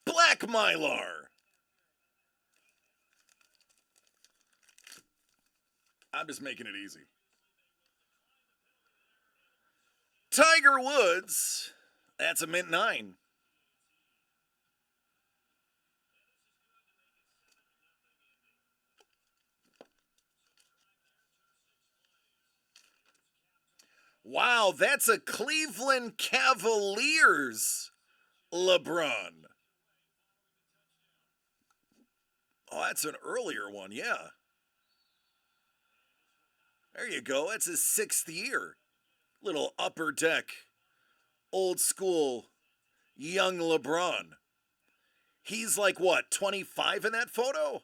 Black Mylar. I'm just making it easy. Tiger Woods. That's a mint 9. Wow, that's a Cleveland Cavaliers LeBron. Oh, that's an earlier one, yeah. There you go. That's his 6th year. Little upper deck. Old school. Young LeBron. He's like what, 25 in that photo?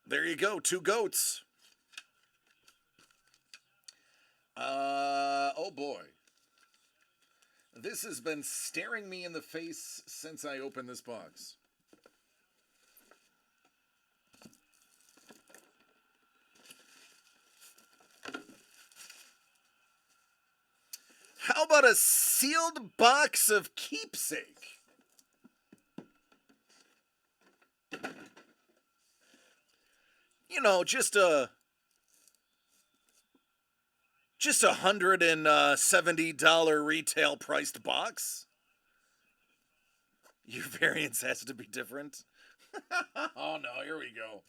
There you go, 2 goats. Oh boy. This has been staring me in the face since I opened this box. How about a sealed box of keepsake? You know, just a $170 retail priced box. Your variance has to be different. Oh no, here we go.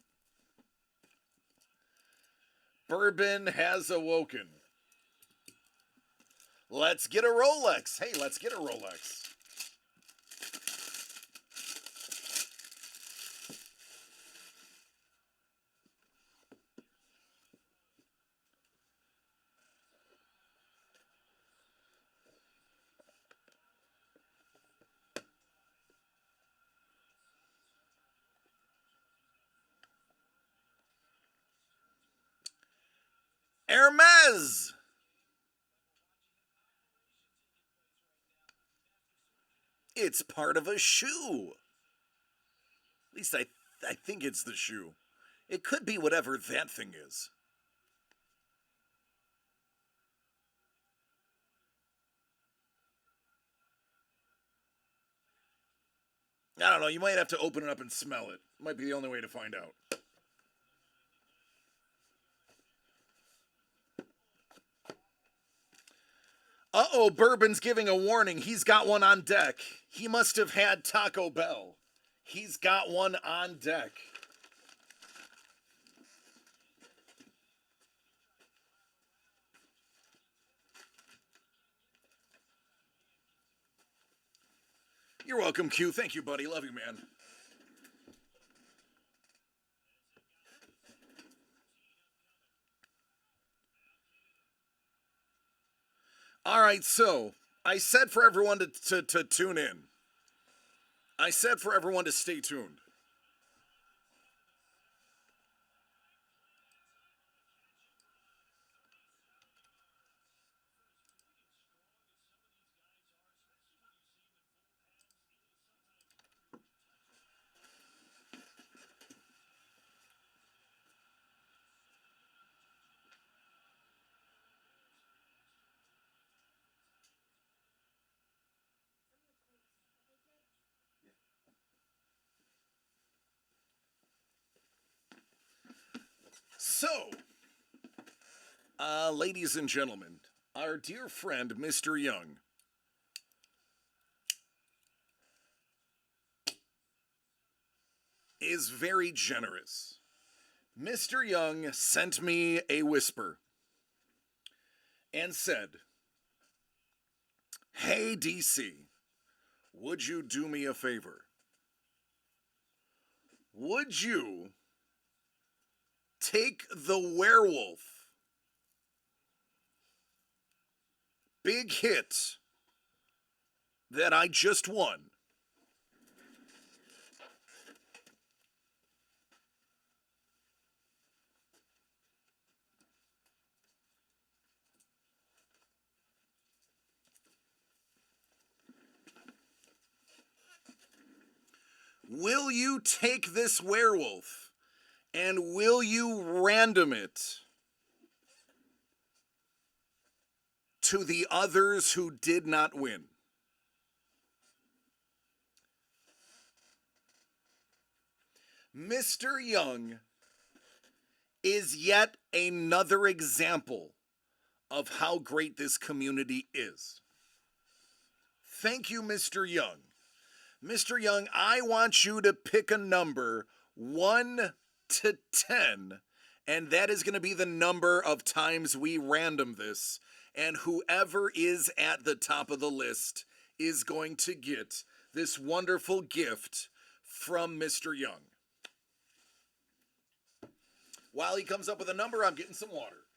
Bourbon has awoken. Let's get a Rolex. Hey, let's get a Rolex. Hermes. It's part of a shoe. At least I think it's the shoe. It could be whatever that thing is. I don't know. You might have to open it up and smell it. Might be the only way to find out. Uh-oh, Bourbon's giving a warning. He's got one on deck. He must have had Taco Bell. He's got one on deck. You're welcome, Q. Thank you, buddy. Love you, man. All right, so I said for everyone to tune in. I said for everyone to stay tuned. So, ladies and gentlemen, our dear friend, Mr. Young, is very generous. Mr. Young sent me a whisper and said, "Hey, DC, would you do me a favor? Would you take the werewolf big hit that I just won will you take this werewolf and will you random it to the others who did not win?" Mr. Young is yet another example of how great this community is. Thank you, Mr. Young. Mr. Young, I want you to pick a number 1 to 10, and that is going to be the number of times we random this, and whoever is at the top of the list is going to get this wonderful gift from Mr. Young. While he comes up with a number, I'm getting some water.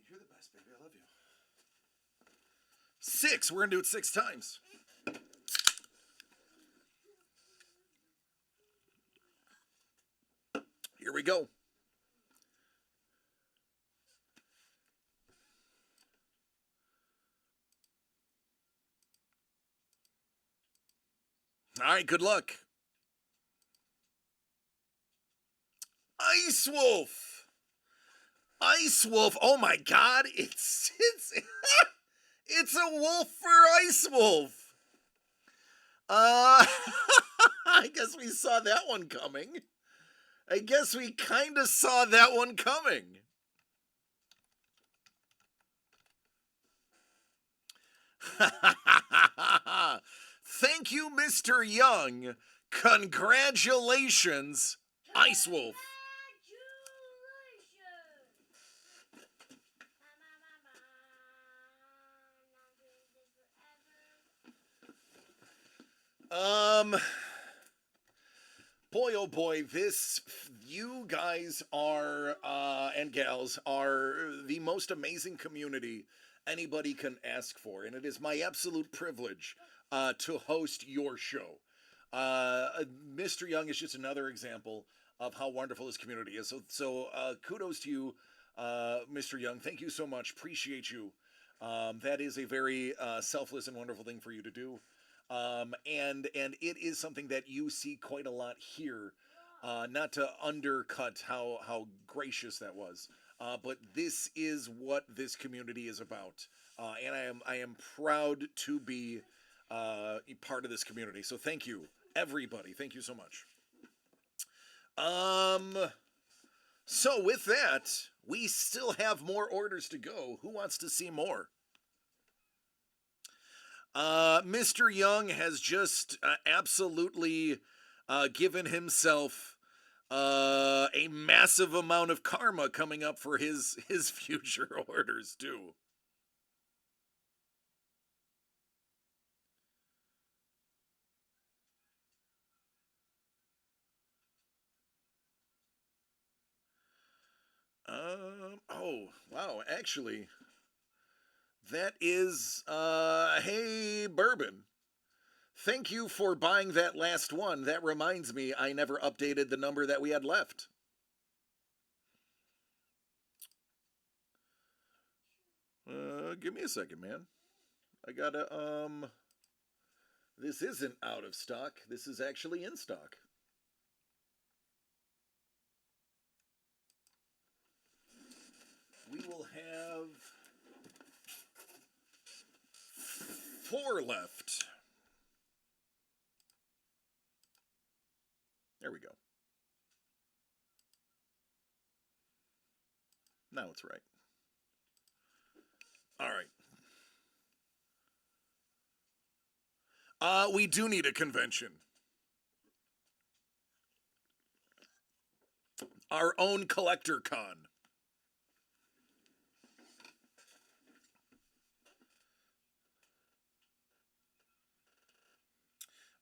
You're the best, baby. I love you. 6. We're going to do it 6 times. Here we go. All right, good luck. Ice Wolf. Ice Wolf. Oh my God, it's it's a wolf for Ice Wolf. I guess we saw that one coming. I guess we kind of saw that one coming. Thank you, Mr. Young. Congratulations, Ice Wolf. Boy, oh boy, you guys are, and gals, are the most amazing community anybody can ask for. And it is my absolute privilege to host your show. Mr. Young is just another example of how wonderful this community is. So kudos to you, Mr. Young. Thank you so much. Appreciate you. That is a very selfless and wonderful thing for you to do. And it is something that you see quite a lot here. Not to undercut how gracious that was, but this is what this community is about, and I am proud to be a part of this community. So thank you, everybody. Thank you so much. So with that, we still have more orders to go. Who wants to see more? Mr. Young has just absolutely given himself a massive amount of karma coming up for his future orders too. Oh wow, actually, that is hey Bourbon. Thank you for buying that last one. That reminds me, I never updated the number that we had left. Give me a second, man. I gotta, this isn't out of stock. This is actually in stock. We will have 4 left. There we go. Now it's right. All right. We do need a convention. Our own collector con.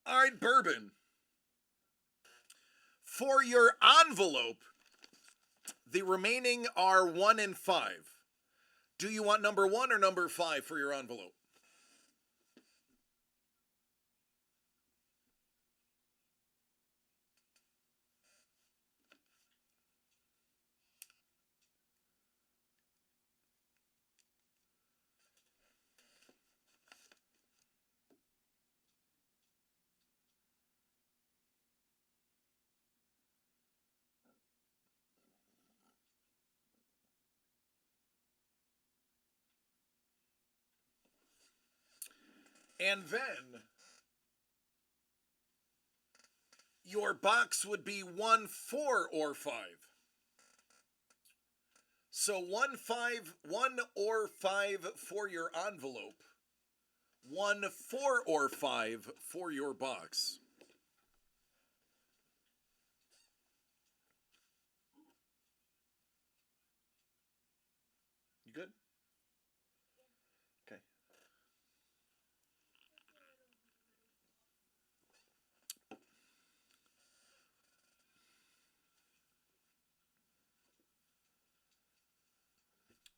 All right, Bourbon. For your envelope, the remaining are 1 and 5. Do you want number 1 or number 5 for your envelope? And then your box would be 1, 4, or 5. So 1, 5, 1 or 5 for your envelope. 1, 4, or 5 for your box. You good? Okay.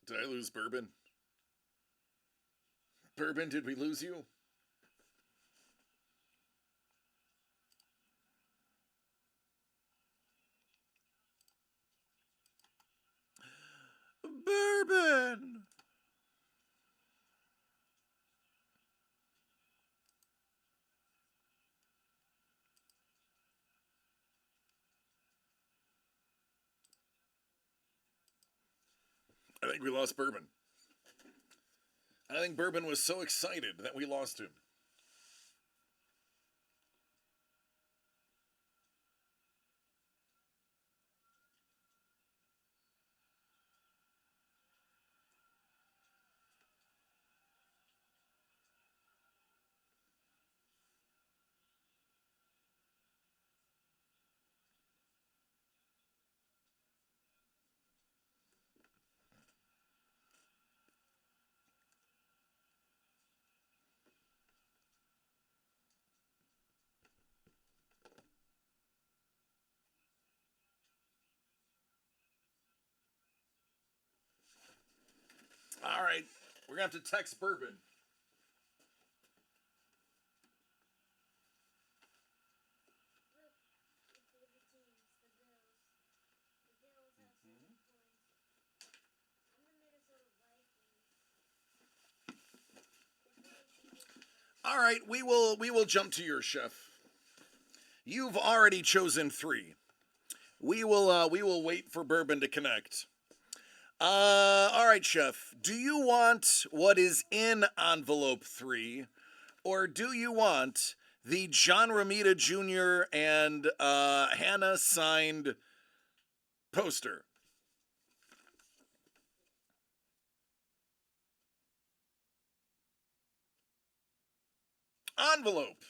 Did I lose Bourbon? Bourbon, did we lose you? Bourbon! I think we lost Bourbon. I think Bourbon was so excited that we lost him. All right, we're gonna have to text Bourbon. All right, we will jump to your chef. You've already chosen 3. We will wait for Bourbon to connect. All right, chef. Do you want what is in envelope 3, or do you want the John Romita Jr. and Hannah signed poster? Envelope.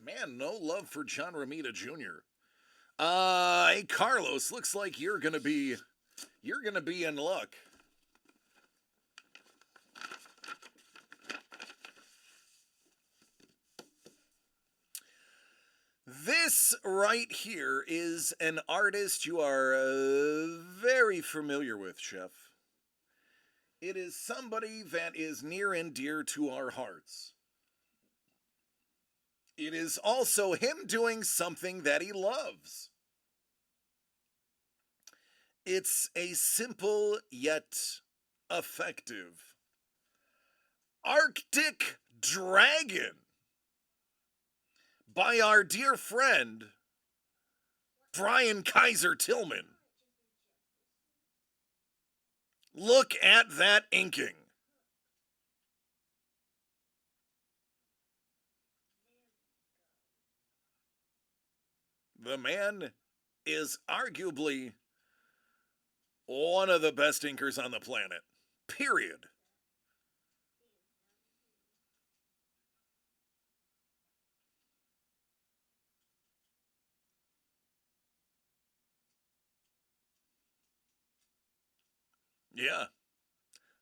Man, no love for John Romita Jr. Hey Carlos, looks like you're gonna be in luck. This right here is an artist you are very familiar with, Chef. It is somebody that is near and dear to our hearts. It is also him doing something that he loves. It's a simple yet effective Arctic Dragon by our dear friend Brian Kaiser Tillman. Look at that inking. The man is arguably one of the best inkers on the planet. Period. Yeah,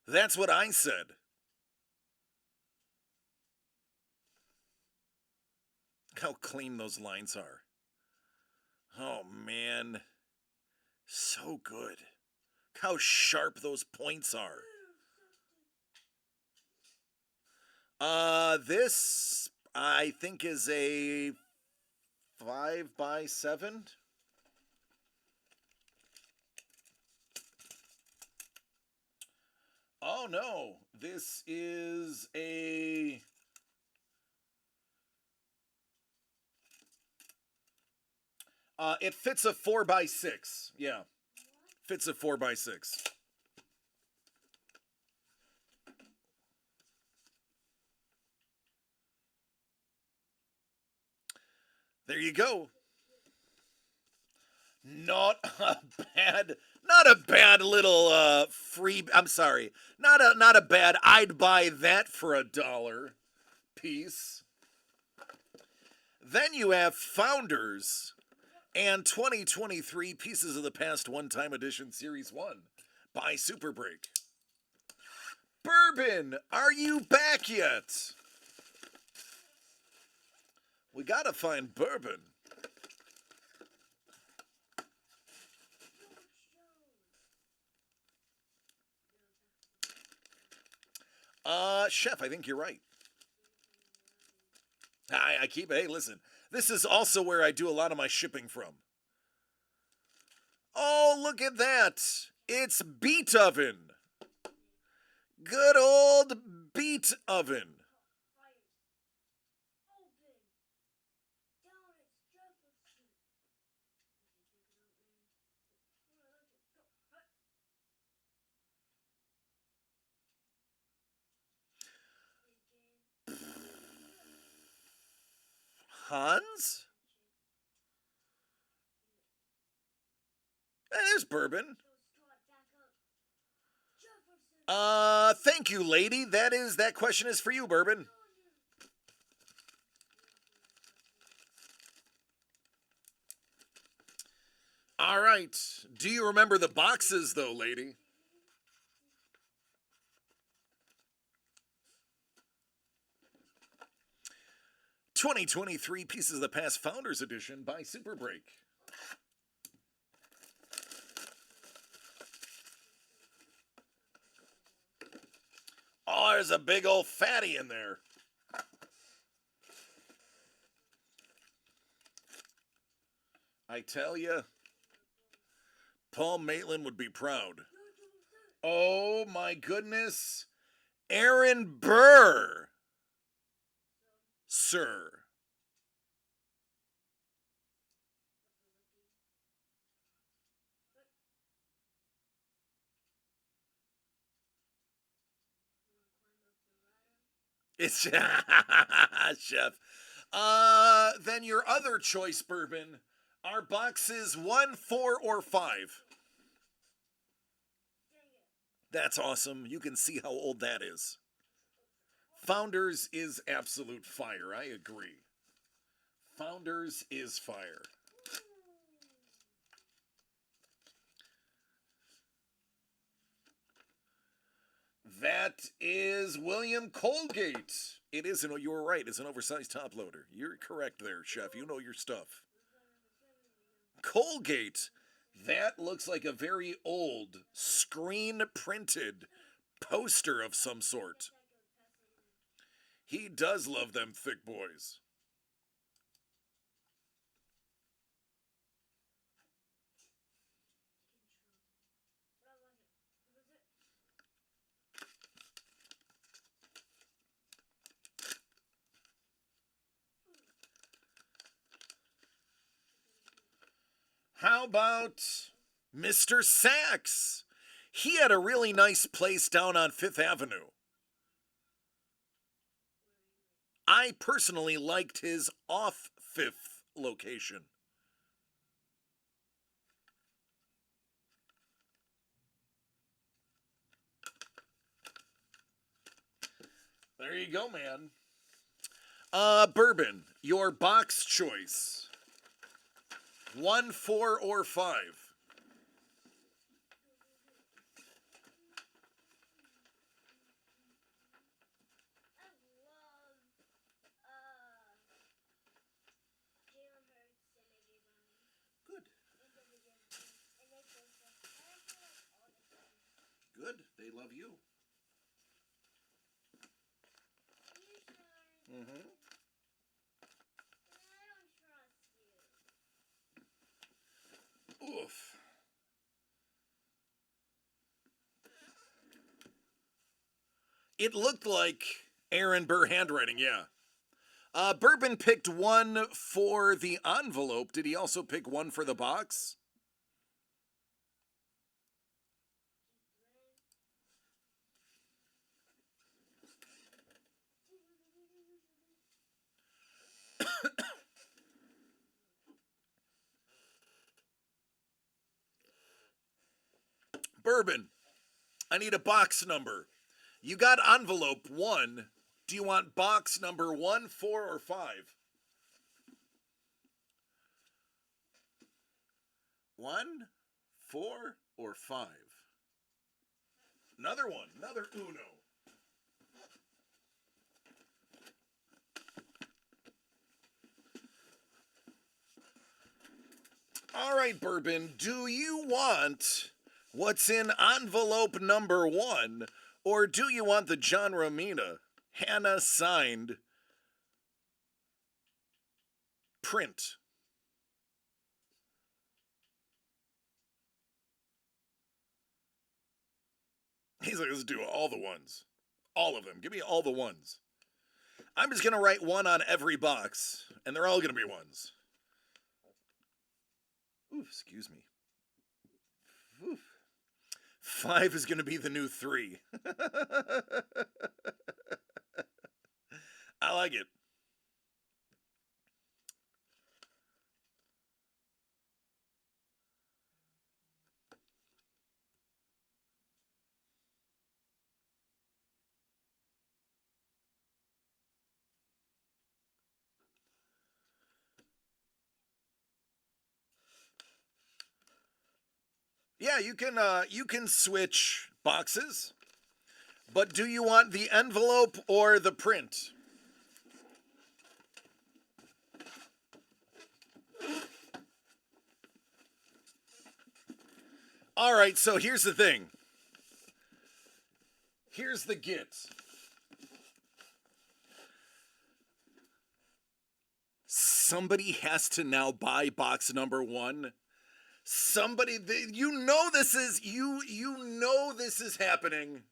that's what I said. How clean those lines are. Oh man, so good. How sharp those points are. This I think is a 5x7. Oh no, this is a. It fits a 4x6. Yeah, fits a 4x6. There you go. Not a bad little free. I'm sorry, not a bad. I'd buy that for $1 piece. Then you have Founders and 2023 Pieces of the Past One Time Edition Series 1 by Super Break. Bourbon, are you back yet? We gotta find Bourbon. Chef, I think you're right. I keep, hey, listen, this is also where I do a lot of my shipping from. Oh, look at that. It's Beet Oven. Good old Beet Oven. Hans? There's Bourbon. Thank you, lady. That question is for you, Bourbon. All right. Do you remember the boxes, though, lady? 2023 Pieces of the Past Founders Edition by Super Break. Oh, there's a big old fatty in there. I tell you, Paul Maitland would be proud. Oh my goodness. Aaron Burr. sir. It's chef. Then your other choice bourbon are boxes 1, 4, or 5. That's awesome. You can see how old that is. Founders is absolute fire. I agree. Founders is fire. That is William Colgate. It isn't. You were right. It's an oversized top loader. You're correct there, chef. You know your stuff. Colgate. That looks like a very old screen printed poster of some sort. He does love them thick boys. How about Mr. Sachs? He had a really nice place down on Fifth Avenue. I personally liked his off Fifth location. There you go, man. Bourbon, your box choice. 1, 4, or 5. Good. Good. They love you. Mm-hmm. Oof. It looked like Aaron Burr handwriting, yeah. Bourbon picked 1 for the envelope. Did he also pick 1 for the box? Bourbon, I need a box number. You got envelope 1. Do you want box number 1, 4, or 5? 1, 4, or 5? Another one, another Uno. All right, Bourbon, do you want what's in envelope number 1, or do you want the John Romita Hannah signed print? He's like, let's do all the ones. All of them. Give me all the ones. I'm just going to write 1 on every box, and they're all going to be 1s. Ooh, excuse me. Ooh. 5 is going to be the new 3. I like it. Yeah, you can switch boxes. But do you want the envelope or the print? All right, so here's the thing. Here's the get. Somebody has to now buy box number 1. Somebody, you know this is happening.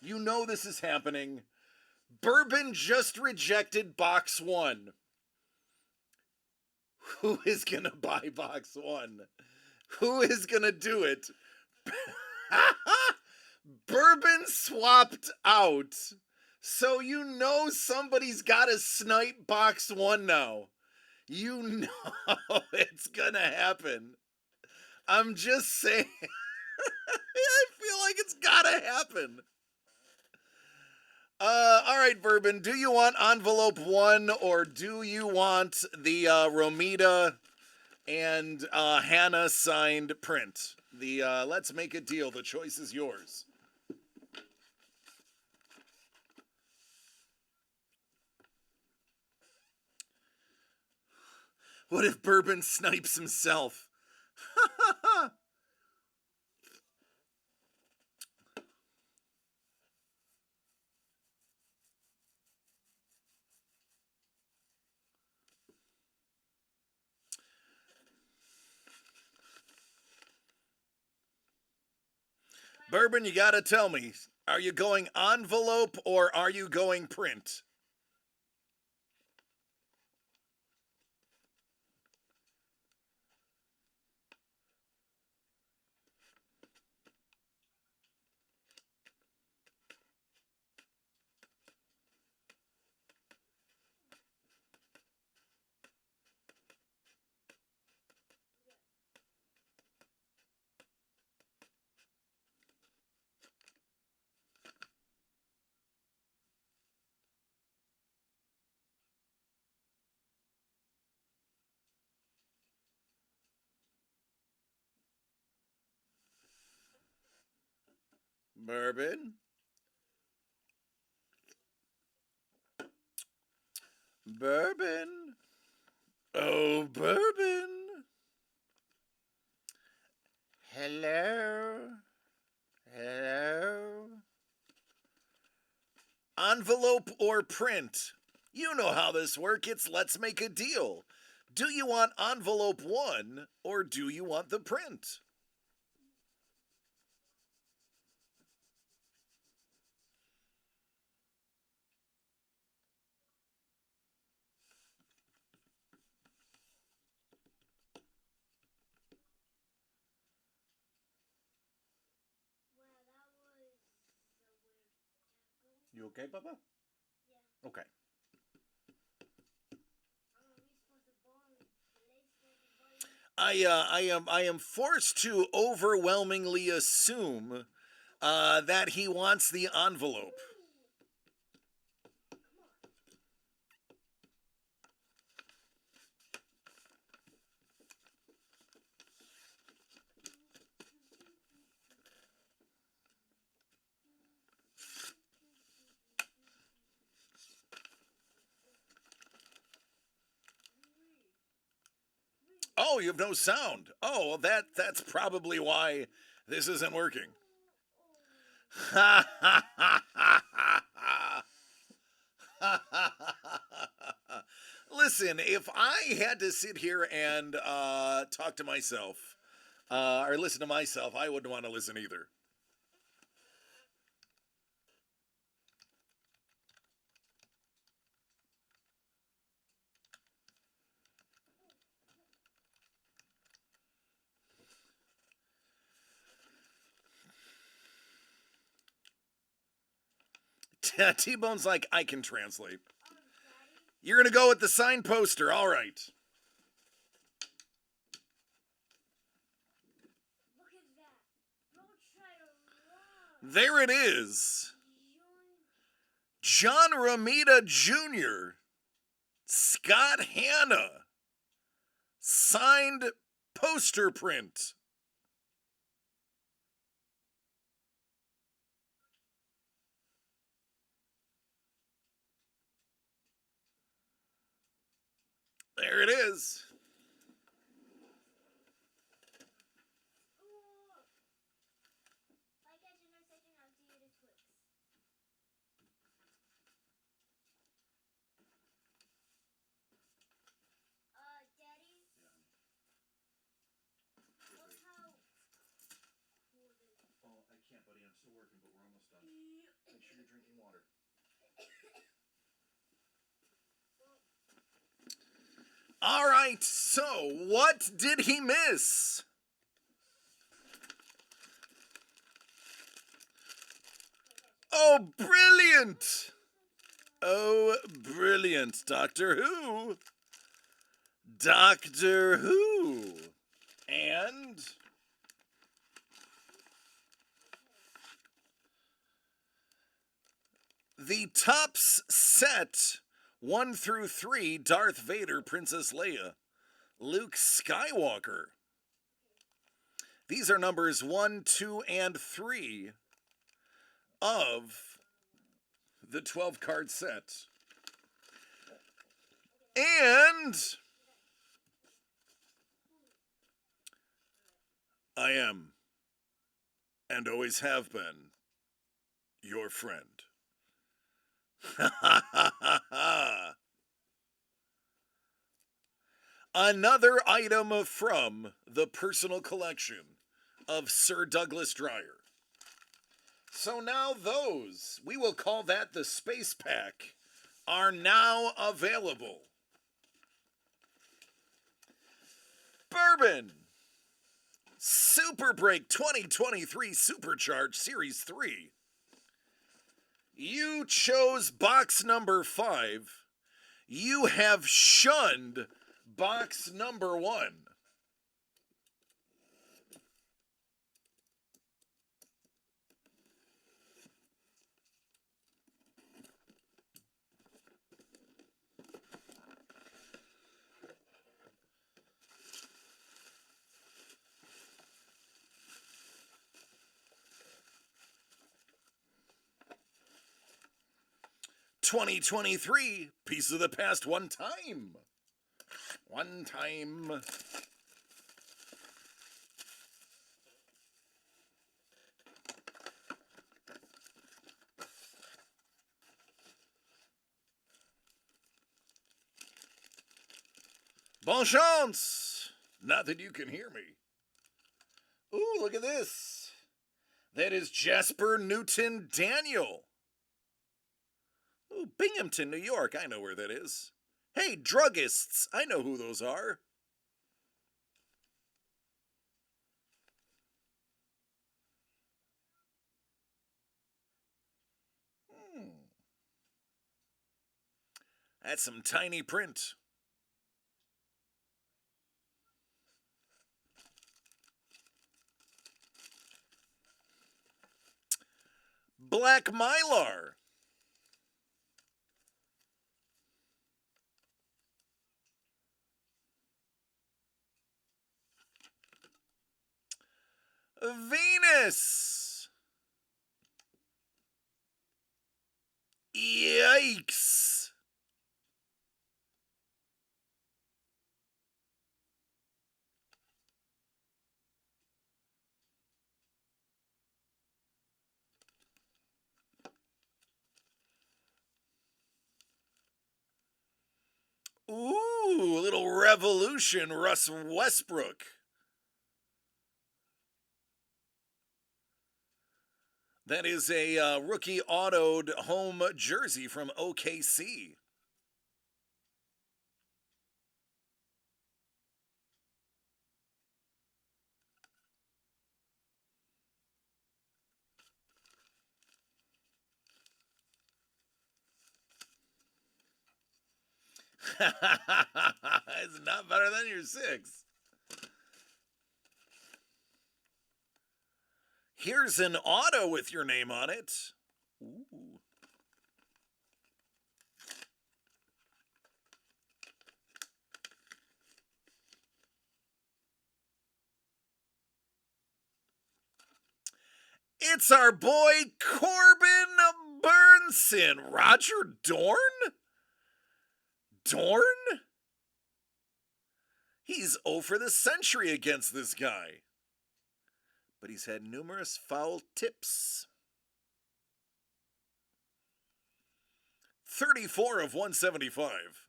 You know this is happening. Bourbon just rejected box 1. Who is gonna buy box 1? Who is gonna do it? Bourbon swapped out. So you know somebody's gotta snipe box 1 now. You know it's gonna happen. I'm just saying. I feel like it's gotta happen. All right, Bourbon. Do you want envelope 1 or do you want the Romita and Hannah signed print? The let's make a deal. The choice is yours. What if Bourbon snipes himself? Bourbon, you gotta tell me, are you going envelope or are you going print? Bourbon? Bourbon? Oh, Bourbon? Hello? Hello? Envelope or print? You know how this works. It's let's make a deal. Do you want envelope 1 or do you want the print? Well, that was a weird tackle. You okay, Papa? Yeah. Okay. Are we supposed to ball and place everybody? I am forced to overwhelmingly assume that he wants the envelope. Oh, you have no sound. Oh, well, that's probably why this isn't working. Listen, if I had to sit here and talk to myself or listen to myself, I wouldn't want to listen either. T-Bone's like, I can translate. You're going to go with the sign poster. All right. Look at that. Don't try to run. There it is. Yoink. John Romita Jr., Scott Hanna, signed poster print. There it is. If I catch an intersection, I'll do you the Twix. Daddy? Look how cool it is. Oh, I can't, buddy. I'm still working, but we're almost done. Make sure you're drinking water. All right, so what did he miss? Oh, brilliant! Oh, brilliant. Doctor Who. Doctor Who. And the Topps set 1 through 3, Darth Vader, Princess Leia, Luke Skywalker. These are numbers 1, 2, and 3 of the 12 card set. And I am, and always have been, your friend. Another item from the personal collection of Sir Douglas Dreyer. So now those, we will call that the Space Pack, are now available. Bourbon Super Break 2023 Supercharged Series 3. You chose box number 5. You have shunned box number 1. "2023 Piece of the Past One Time." One time. Bon chance! Not that you can hear me. Ooh, look at this. That is Jasper Newton Daniel. Ooh, Binghamton, New York. I know where that is. Hey, druggists. I know who those are. That's some tiny print. Black Mylar. Venus. Yikes. Ooh, a little revolution, Russ Westbrook. That is a rookie autoed home jersey from OKC. It's not better than your 6. Here's an auto with your name on it. Ooh. It's our boy Corbin Burnson. Roger Dorn? Dorn? He's 0 for the century against this guy. But he's had numerous foul tips. 34 of 175.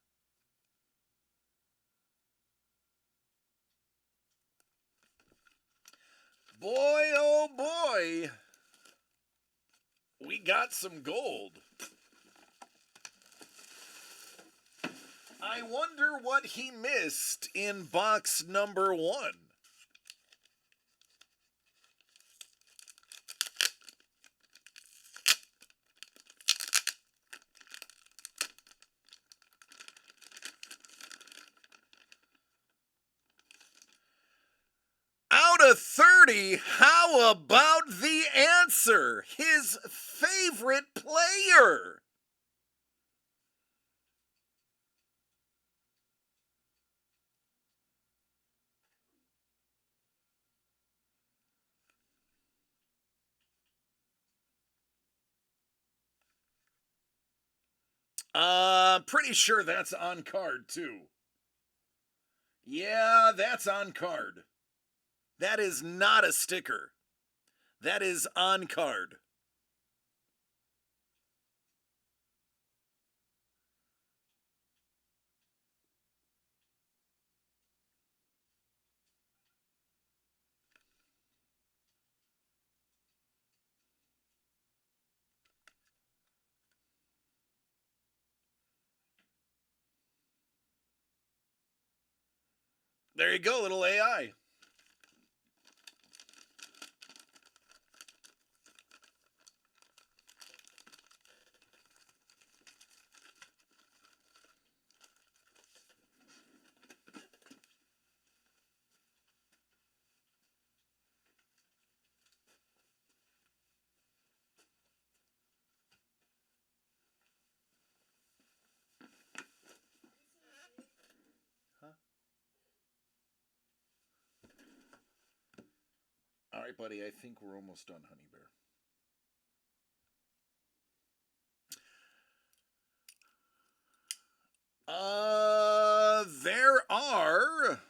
Boy, oh boy. We got some gold. I wonder what he missed in box number 1. Out of 30, how about the answer? His favorite player. Pretty sure that's on card too. Yeah, that's on card. That is not a sticker. That is on card. There you go, little AI. All right, buddy, I think we're almost done, Honey Bear. There are.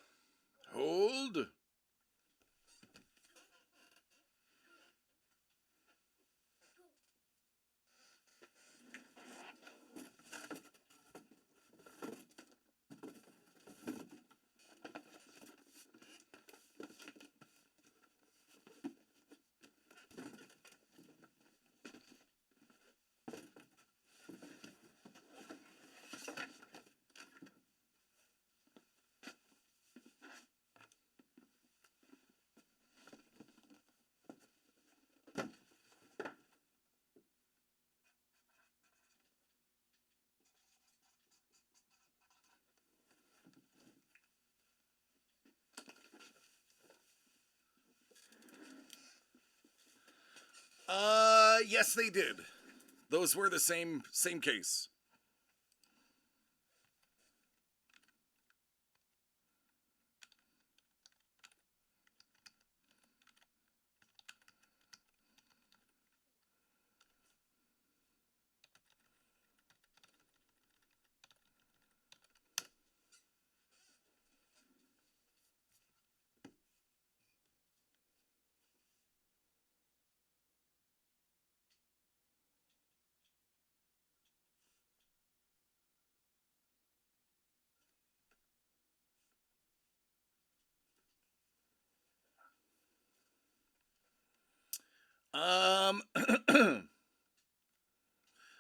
Hold. Yes, they did. Those were the same case.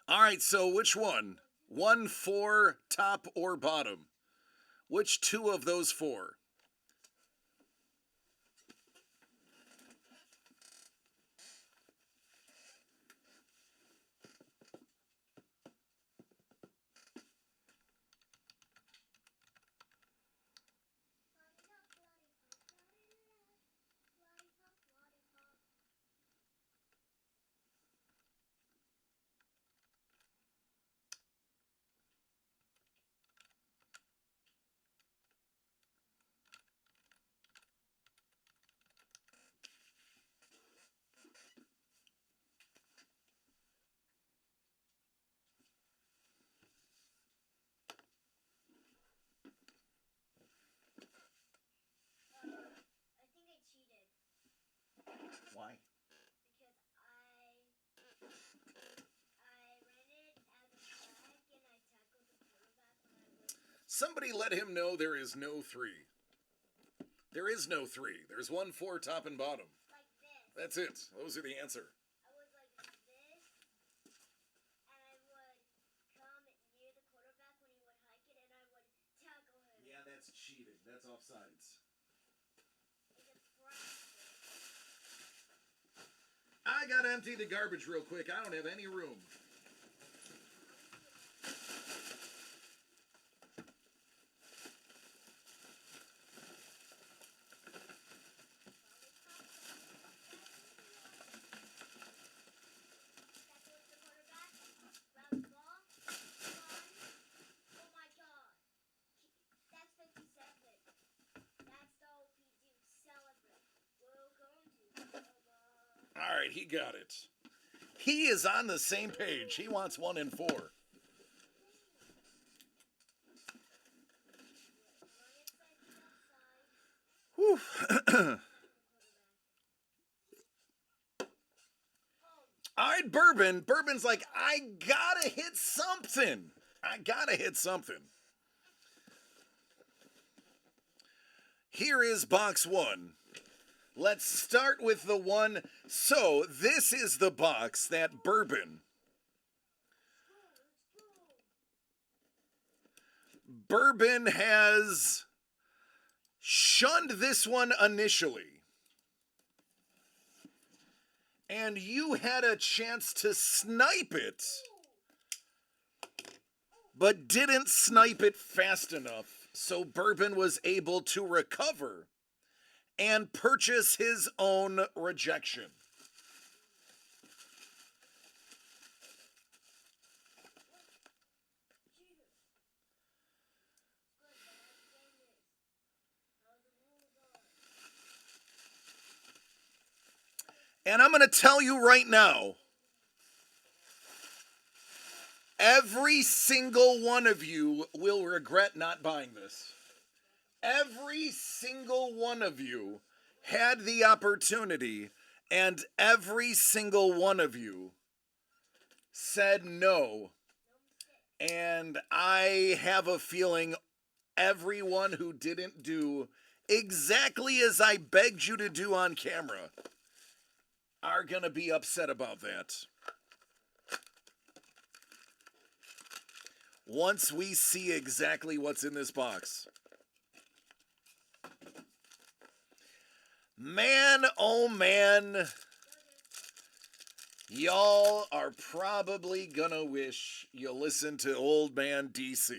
All right, so which one? 1, 4, top or bottom? Which two of those 4? I think I cheated Why? because I ran it as a flag and I tackled the quarterback when I was Somebody let him know there is no 3. There is no 3. There's 1, 4, top and bottom. like this. That's it. Those are the answer. I was like this, and I would come near the quarterback when he would hike it, and I would That's cheating. That's offsides. I gotta empty the garbage real quick. I don't have any room. All right, he got it. He is on the same page. He wants 1 and 4. Whew. All right, Bourbon. Bourbon's like, I gotta hit something. I gotta hit something. Here is box 1. Let's start with the one. So, this is the box that Bourbon has shunned this one initially. And you had a chance to snipe it, but didn't snipe it fast enough. So Bourbon was able to recover and purchase his own rejection. And I'm going to tell you right now, every single one of you will regret not buying this. Every single one of you had the opportunity, and every single one of you said no. And I have a feeling everyone who didn't do exactly as I begged you to do on camera are going to be upset about that. Once we see exactly what's in this box. Man, oh man, y'all are probably gonna wish you listened to Old Man DC. Oh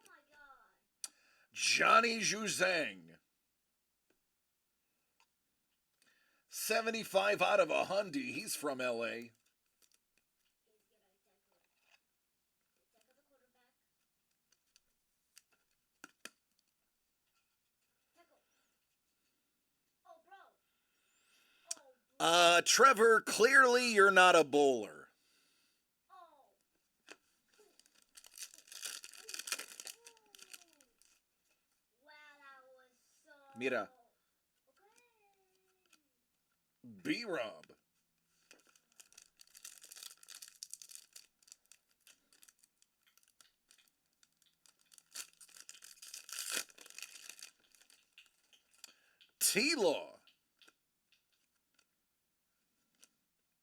my God. Johnny Juzang. 75 out of 100. He's from LA. Trevor, clearly you're not a bowler. Mira. B-Rob. T-Law.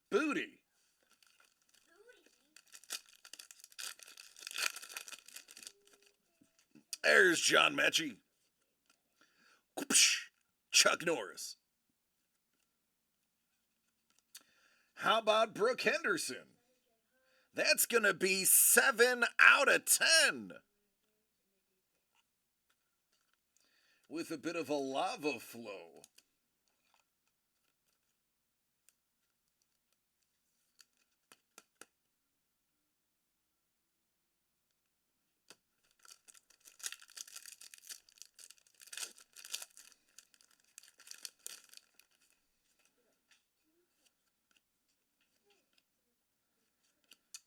Booty. There's John Mechie. Chuck Norris. How about Brooke Henderson? That's going to be 7 out of 10. With a bit of a lava flow.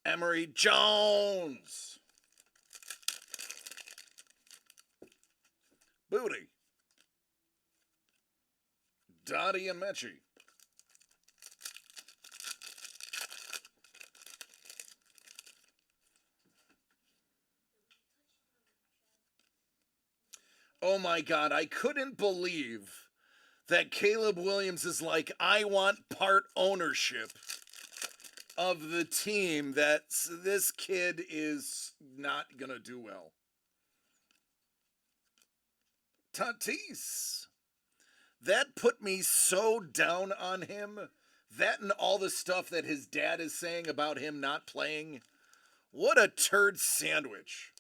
Emory Jones. Booty. Dottie and Mechie. Oh my God, I couldn't believe that Caleb Williams is like, I want part ownership of the team that this kid is not going to do well. Tatis. That put me so down on him. That and all the stuff that his dad is saying about him not playing. What a turd sandwich.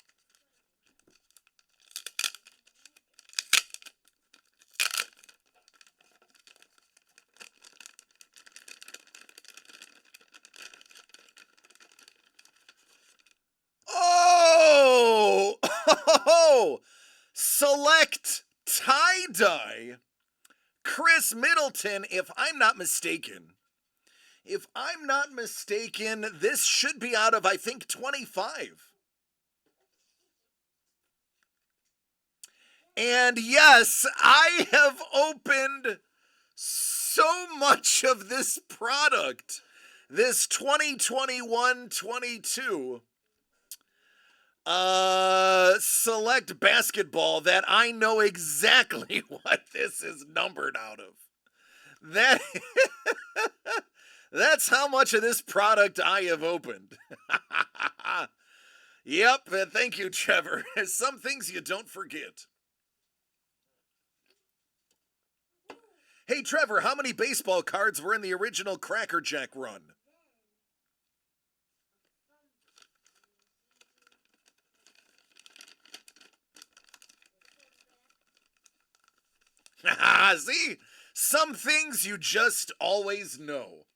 Oh! Select tie-dye Chris Middleton, if I'm not mistaken. If I'm not mistaken, this should be out of, I think, 25. And yes, I have opened so much of this product, this 2021-22 select basketball, that I know exactly what this is numbered out of. That's how much of this product I have opened. Yep, thank you, Trevor. Some things you don't forget. Hey, Trevor, how many baseball cards were in the original Cracker Jack run? See? Some things you just always know.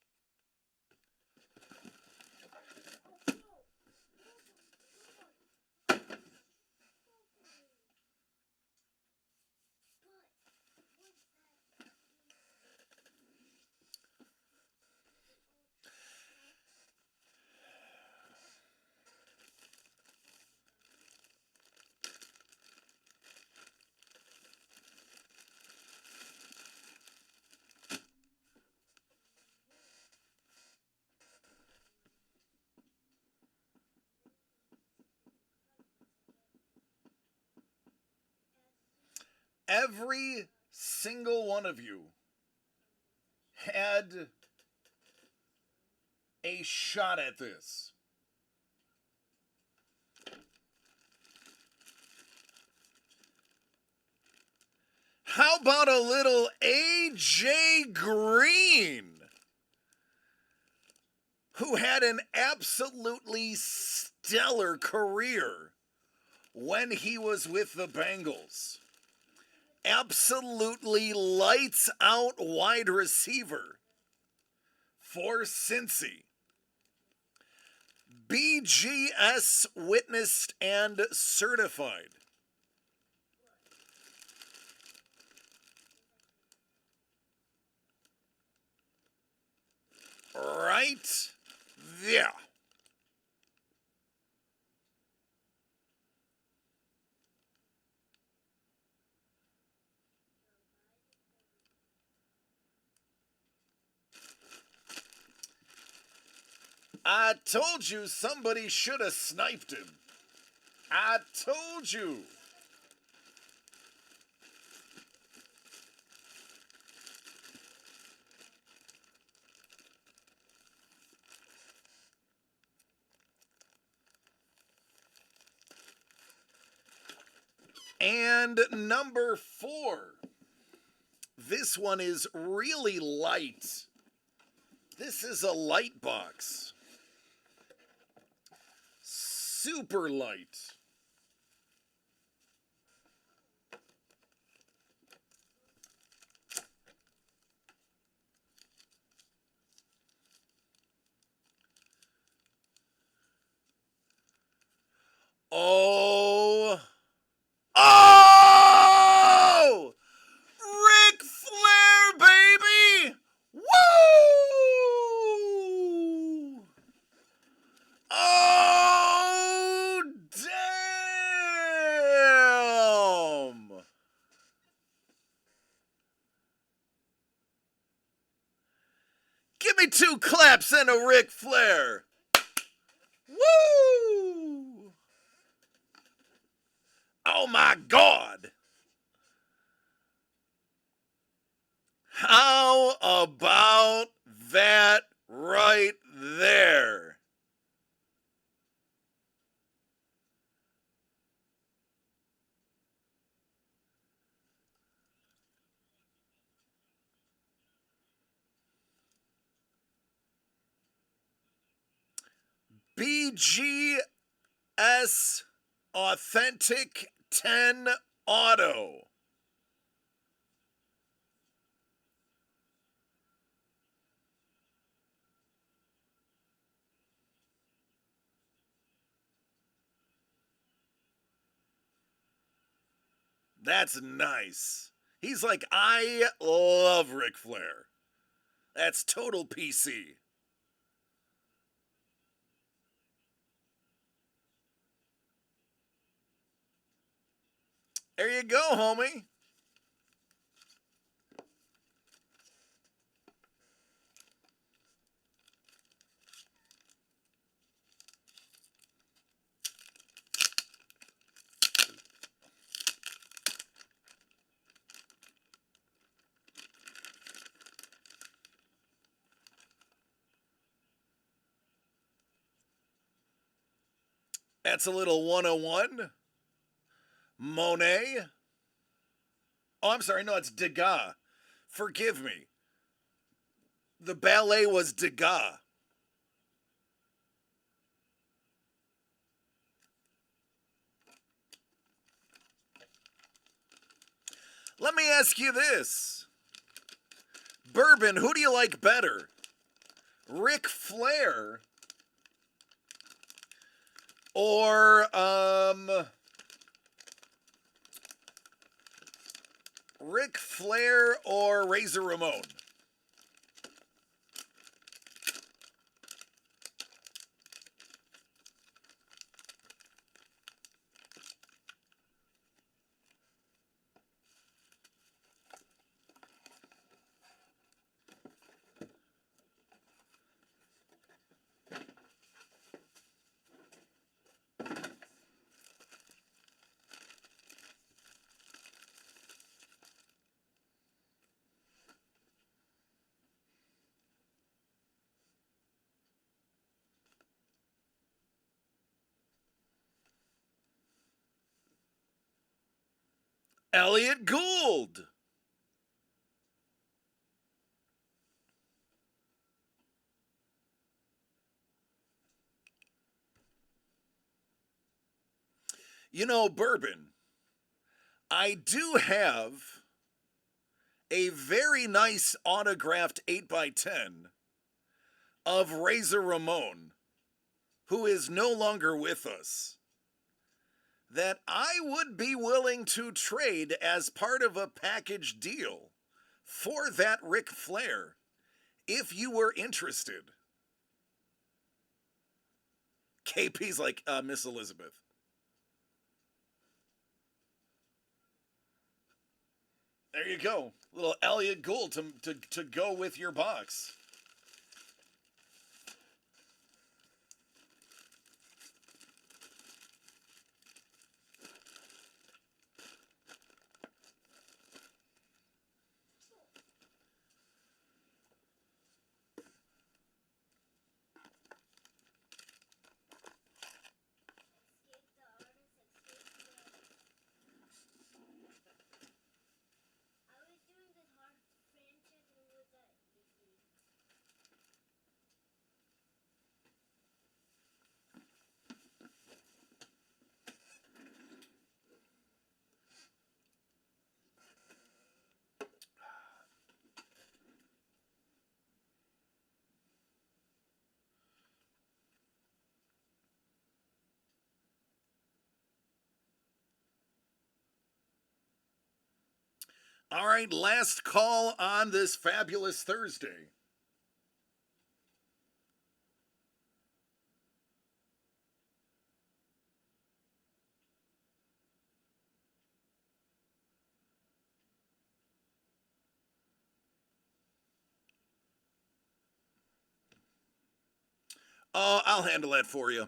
Every single one of you had a shot at this. How about a little AJ Green, who had an absolutely stellar career when he was with the Bengals? Absolutely lights out wide receiver for Cincy. BGS witnessed and certified. Right there. I told you somebody should have sniped him. I told you. And number 4. This one is really light. This is a light box. Super light. Oh! Oh! Ric Flair, baby! Woo! Oh, damn! Give me 2 claps and a Ric Flair. Woo! Oh my God! How about that right there. BGS Authentic 10 Auto. That's nice. He's like, I love Ric Flair. That's total PC. There you go, homie. That's a little 101. Monet. Oh, I'm sorry. No, it's Degas. Forgive me. The ballet was Degas. Let me ask you this. Bourbon, who do you like better? Ric Flair or Ric Flair or Razor Ramon? Elliot Gould. You know, Bourbon, I do have a very nice autographed 8x10 of Razor Ramon, who is no longer with us, that I would be willing to trade as part of a package deal for that Ric Flair if you were interested. KP's like, Miss Elizabeth. There you go. Little Elliot Gould to go with your box. All right, last call on this fabulous Thursday. I'll handle that for you.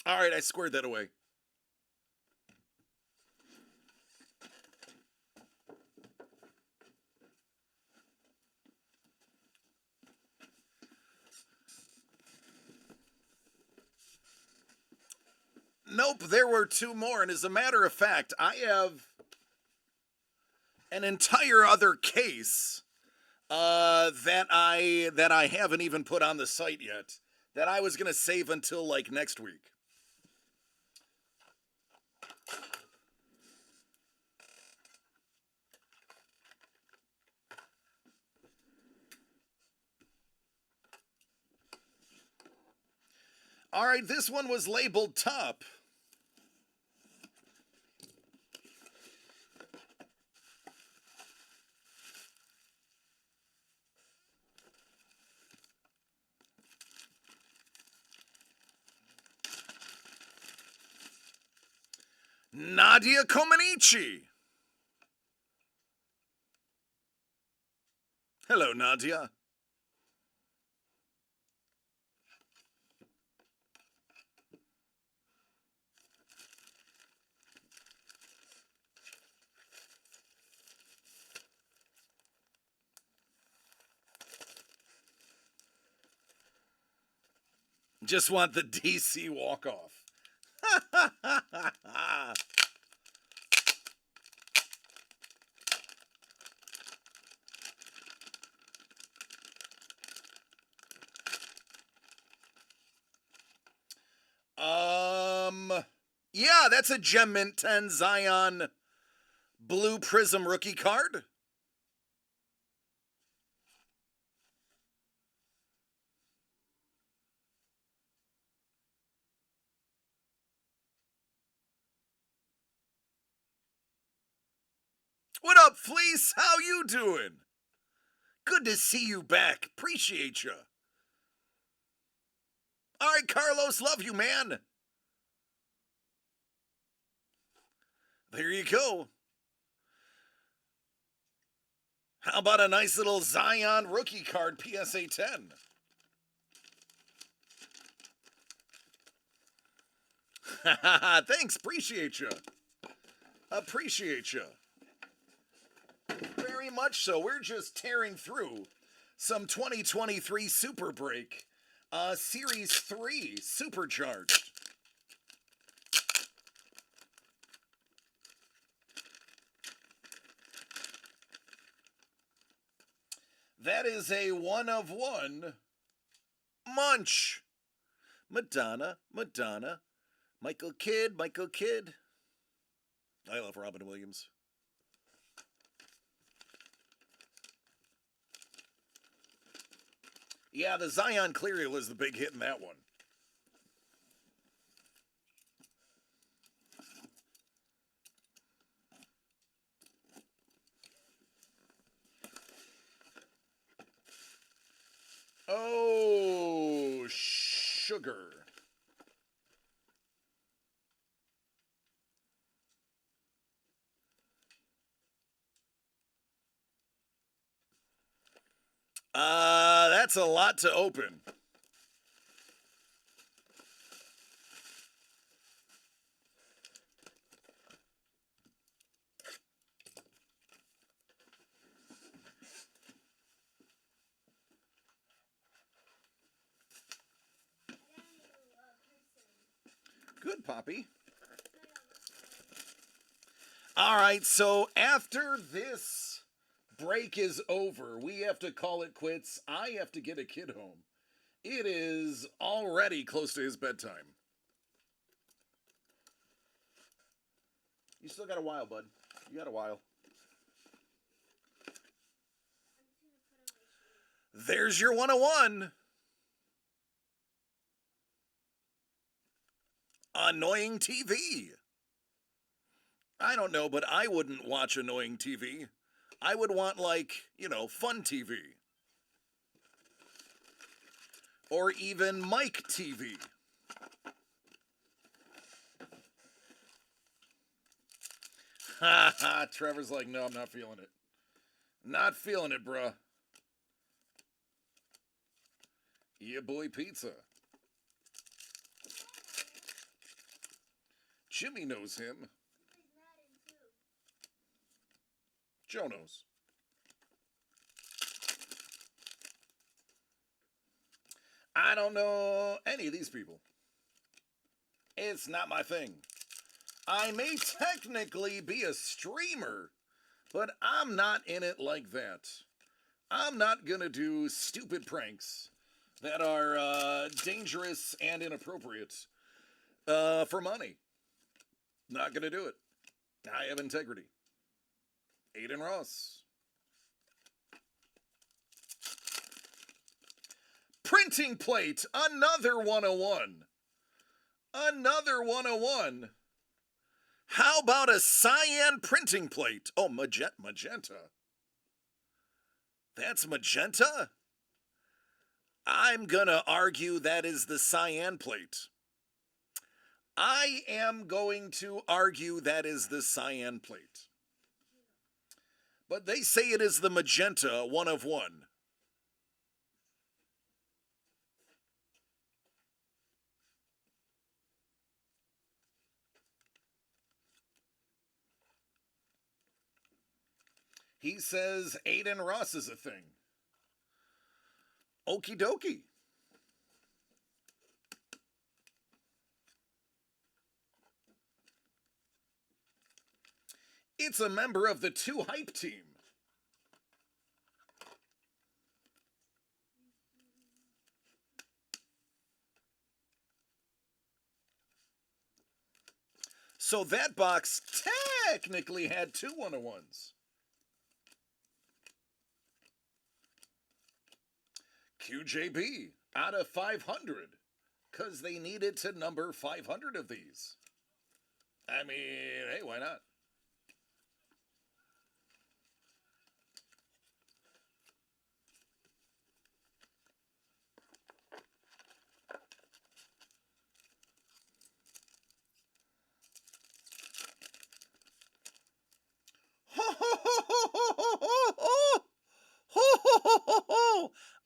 All right, I squared that away. Nope, there were two more, and as a matter of fact, I have an entire other case that I haven't even put on the site yet that I was gonna save until like next week. All right, this one was labeled top. Nadia Comaneci. Hello, Nadia. Just want the DC walk-off. Yeah, that's a Gem Mint 10 Zion Blue Prism rookie card. What up, Fleece? How you doing? Good to see you back. Appreciate you. All right, Carlos, love you, man. There you go. How about a nice little Zion rookie card, PSA 10? Thanks, appreciate you. Appreciate you. Very much so. We're just tearing through some 2023 Super Break, Series 3 Supercharged. That is a 1/1 Munch. Madonna. Michael Kidd. I love Robin Williams. Yeah, the Zion clearly was the big hit in that one. Oh, sugar. That's a lot to open. Good, Poppy. All right, so after this break is over, we have to call it quits. I have to get a kid home. It is already close to his bedtime. You still got a while, bud. You got a while. There's your 101. Annoying TV. I don't know, but I wouldn't watch annoying TV. I would want, like, fun TV. Or even Mike TV. Ha ha, Trevor's like, no, I'm not feeling it. Not feeling it, bruh. Yeah, boy, pizza. Jimmy knows him. He plays Madden too. Joe knows. I don't know any of these people. It's not my thing. I may technically be a streamer, but I'm not in it like that. I'm not gonna do stupid pranks that are dangerous and inappropriate for money. Not gonna do it. I have integrity. Aiden Ross. Printing plate, another 101. Another 101. How about a cyan printing plate? Oh, magenta. That's magenta? I'm gonna argue that is the cyan plate. I am going to argue that is the cyan plate. But they say it is the magenta 1 of 1. He says Aiden Ross is a thing. Okie dokie. It's a member of the 2 Hype team. So that box technically had 2 101s. QJB out of 500 because they needed to number 500 of these. I mean, hey, why not?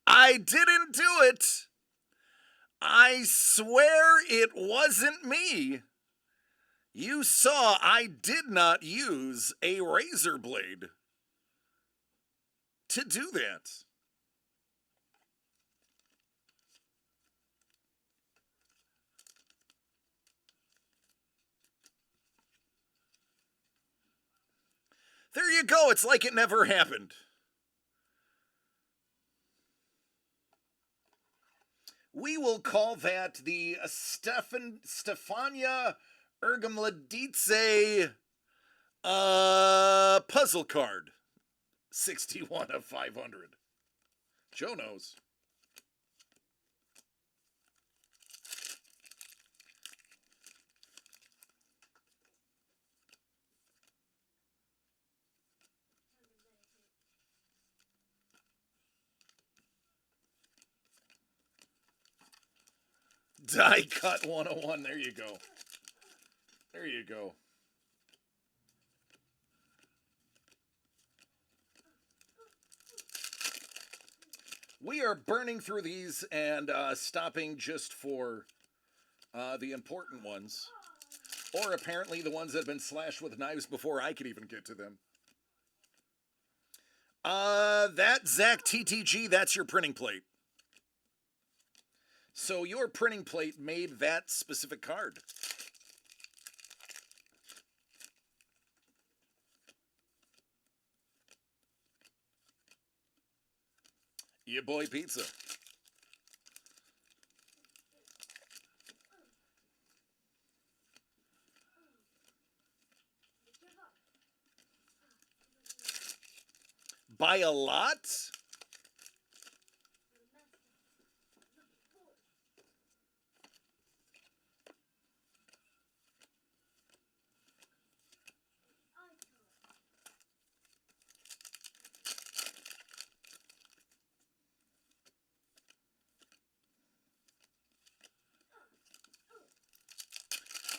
I didn't do it. I swear it wasn't me. You saw I did not use a razor blade to do that. There you go. It's like it never happened. We will call that the Stefania Ergamladidze puzzle card. 61 of 500. Joe knows. Die cut 101. There you go. There you go. We are burning through these and stopping just for the important ones. Or apparently the ones that have been slashed with knives before I could even get to them. That Zach TTG, that's your printing plate. So your printing plate made that specific card. Your boy pizza. By a lot?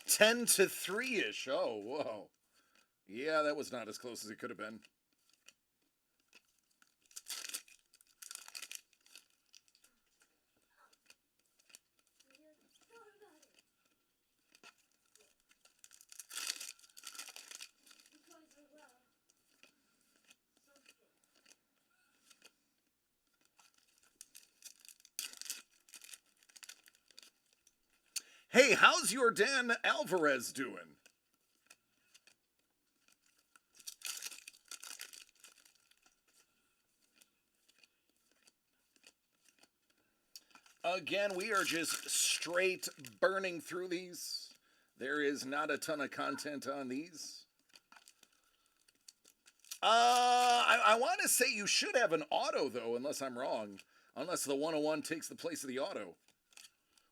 Ten to 3-ish. Oh, whoa. Yeah, that was not as close as it could have been. Hey, how's your Dan Alvarez doing? Again, we are just straight burning through these. There is not a ton of content on these. I want to say you should have an auto, though, unless I'm wrong. Unless the 101 takes the place of the auto.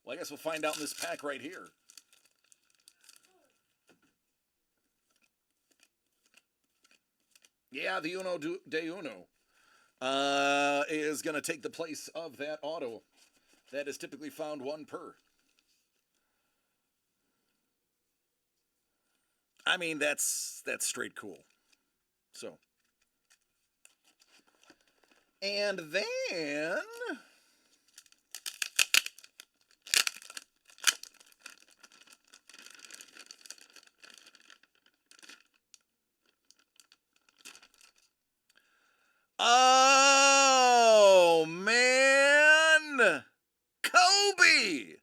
Well, I guess we'll find out in this pack right here. Yeah, the Uno de Uno is going to take the place of that auto. That is typically found one per. I mean, that's straight cool. So. And then... oh, man! Kobe!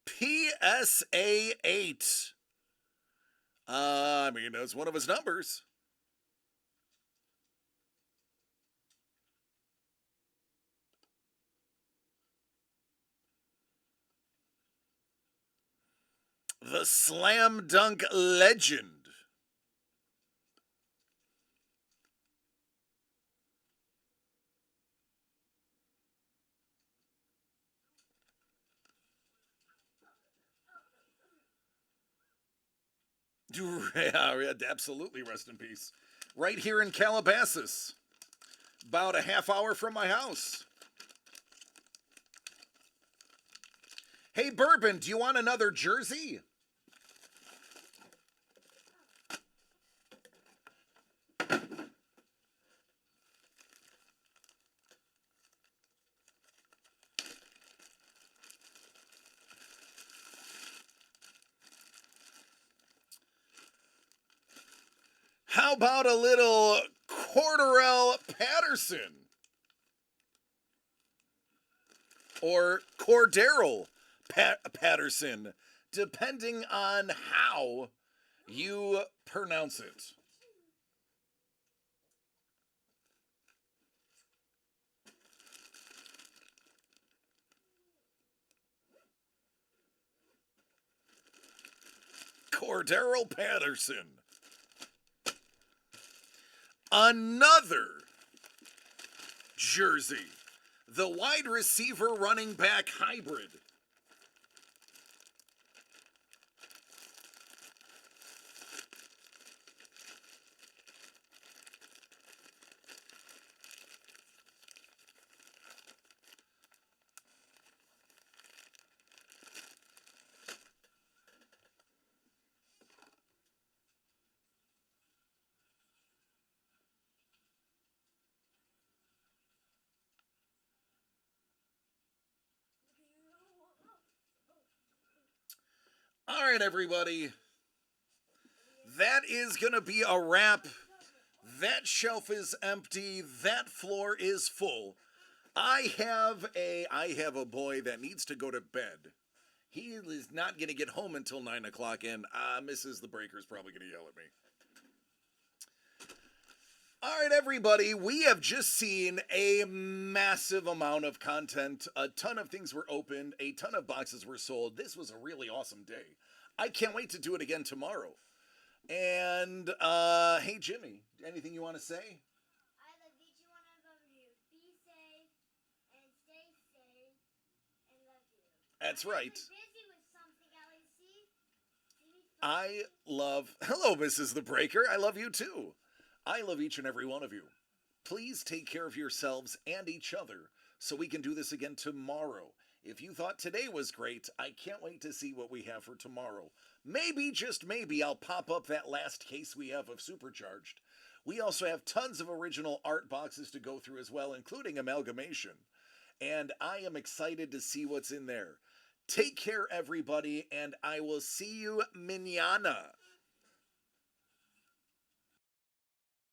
PSA 8. I mean, that's one of his numbers. The Slam Dunk Legend. Yeah, absolutely, rest in peace. Right here in Calabasas. About a half hour from my house. Hey, Bourbon, do you want another jersey? How about a little Cordarrelle Patterson? Or Cordarrelle Patterson, depending on how you pronounce it. Cordarrelle Patterson. Another jersey. The wide receiver running back hybrid. All right, everybody. That is going to be a wrap. That shelf is empty. That floor is full. I have a boy that needs to go to bed. He is not going to get home until 9 o'clock, and Mrs. The Breaker is probably going to yell at me. All right, everybody, we have just seen a massive amount of content. A ton of things were opened. A ton of boxes were sold. This was a really awesome day. I can't wait to do it again tomorrow. And, hey, Jimmy, anything you want to say? I love each one of you. Be safe and stay safe and love you. That's I'm right. busy with something, LEC. I love... Hello, Mrs. The Breaker. I love you, too. I love each and every one of you. Please take care of yourselves and each other so we can do this again tomorrow. If you thought today was great, I can't wait to see what we have for tomorrow. Maybe, just maybe, I'll pop up that last case we have of Supercharged. We also have tons of original art boxes to go through as well, including Amalgamation. And I am excited to see what's in there. Take care, everybody, and I will see you mañana.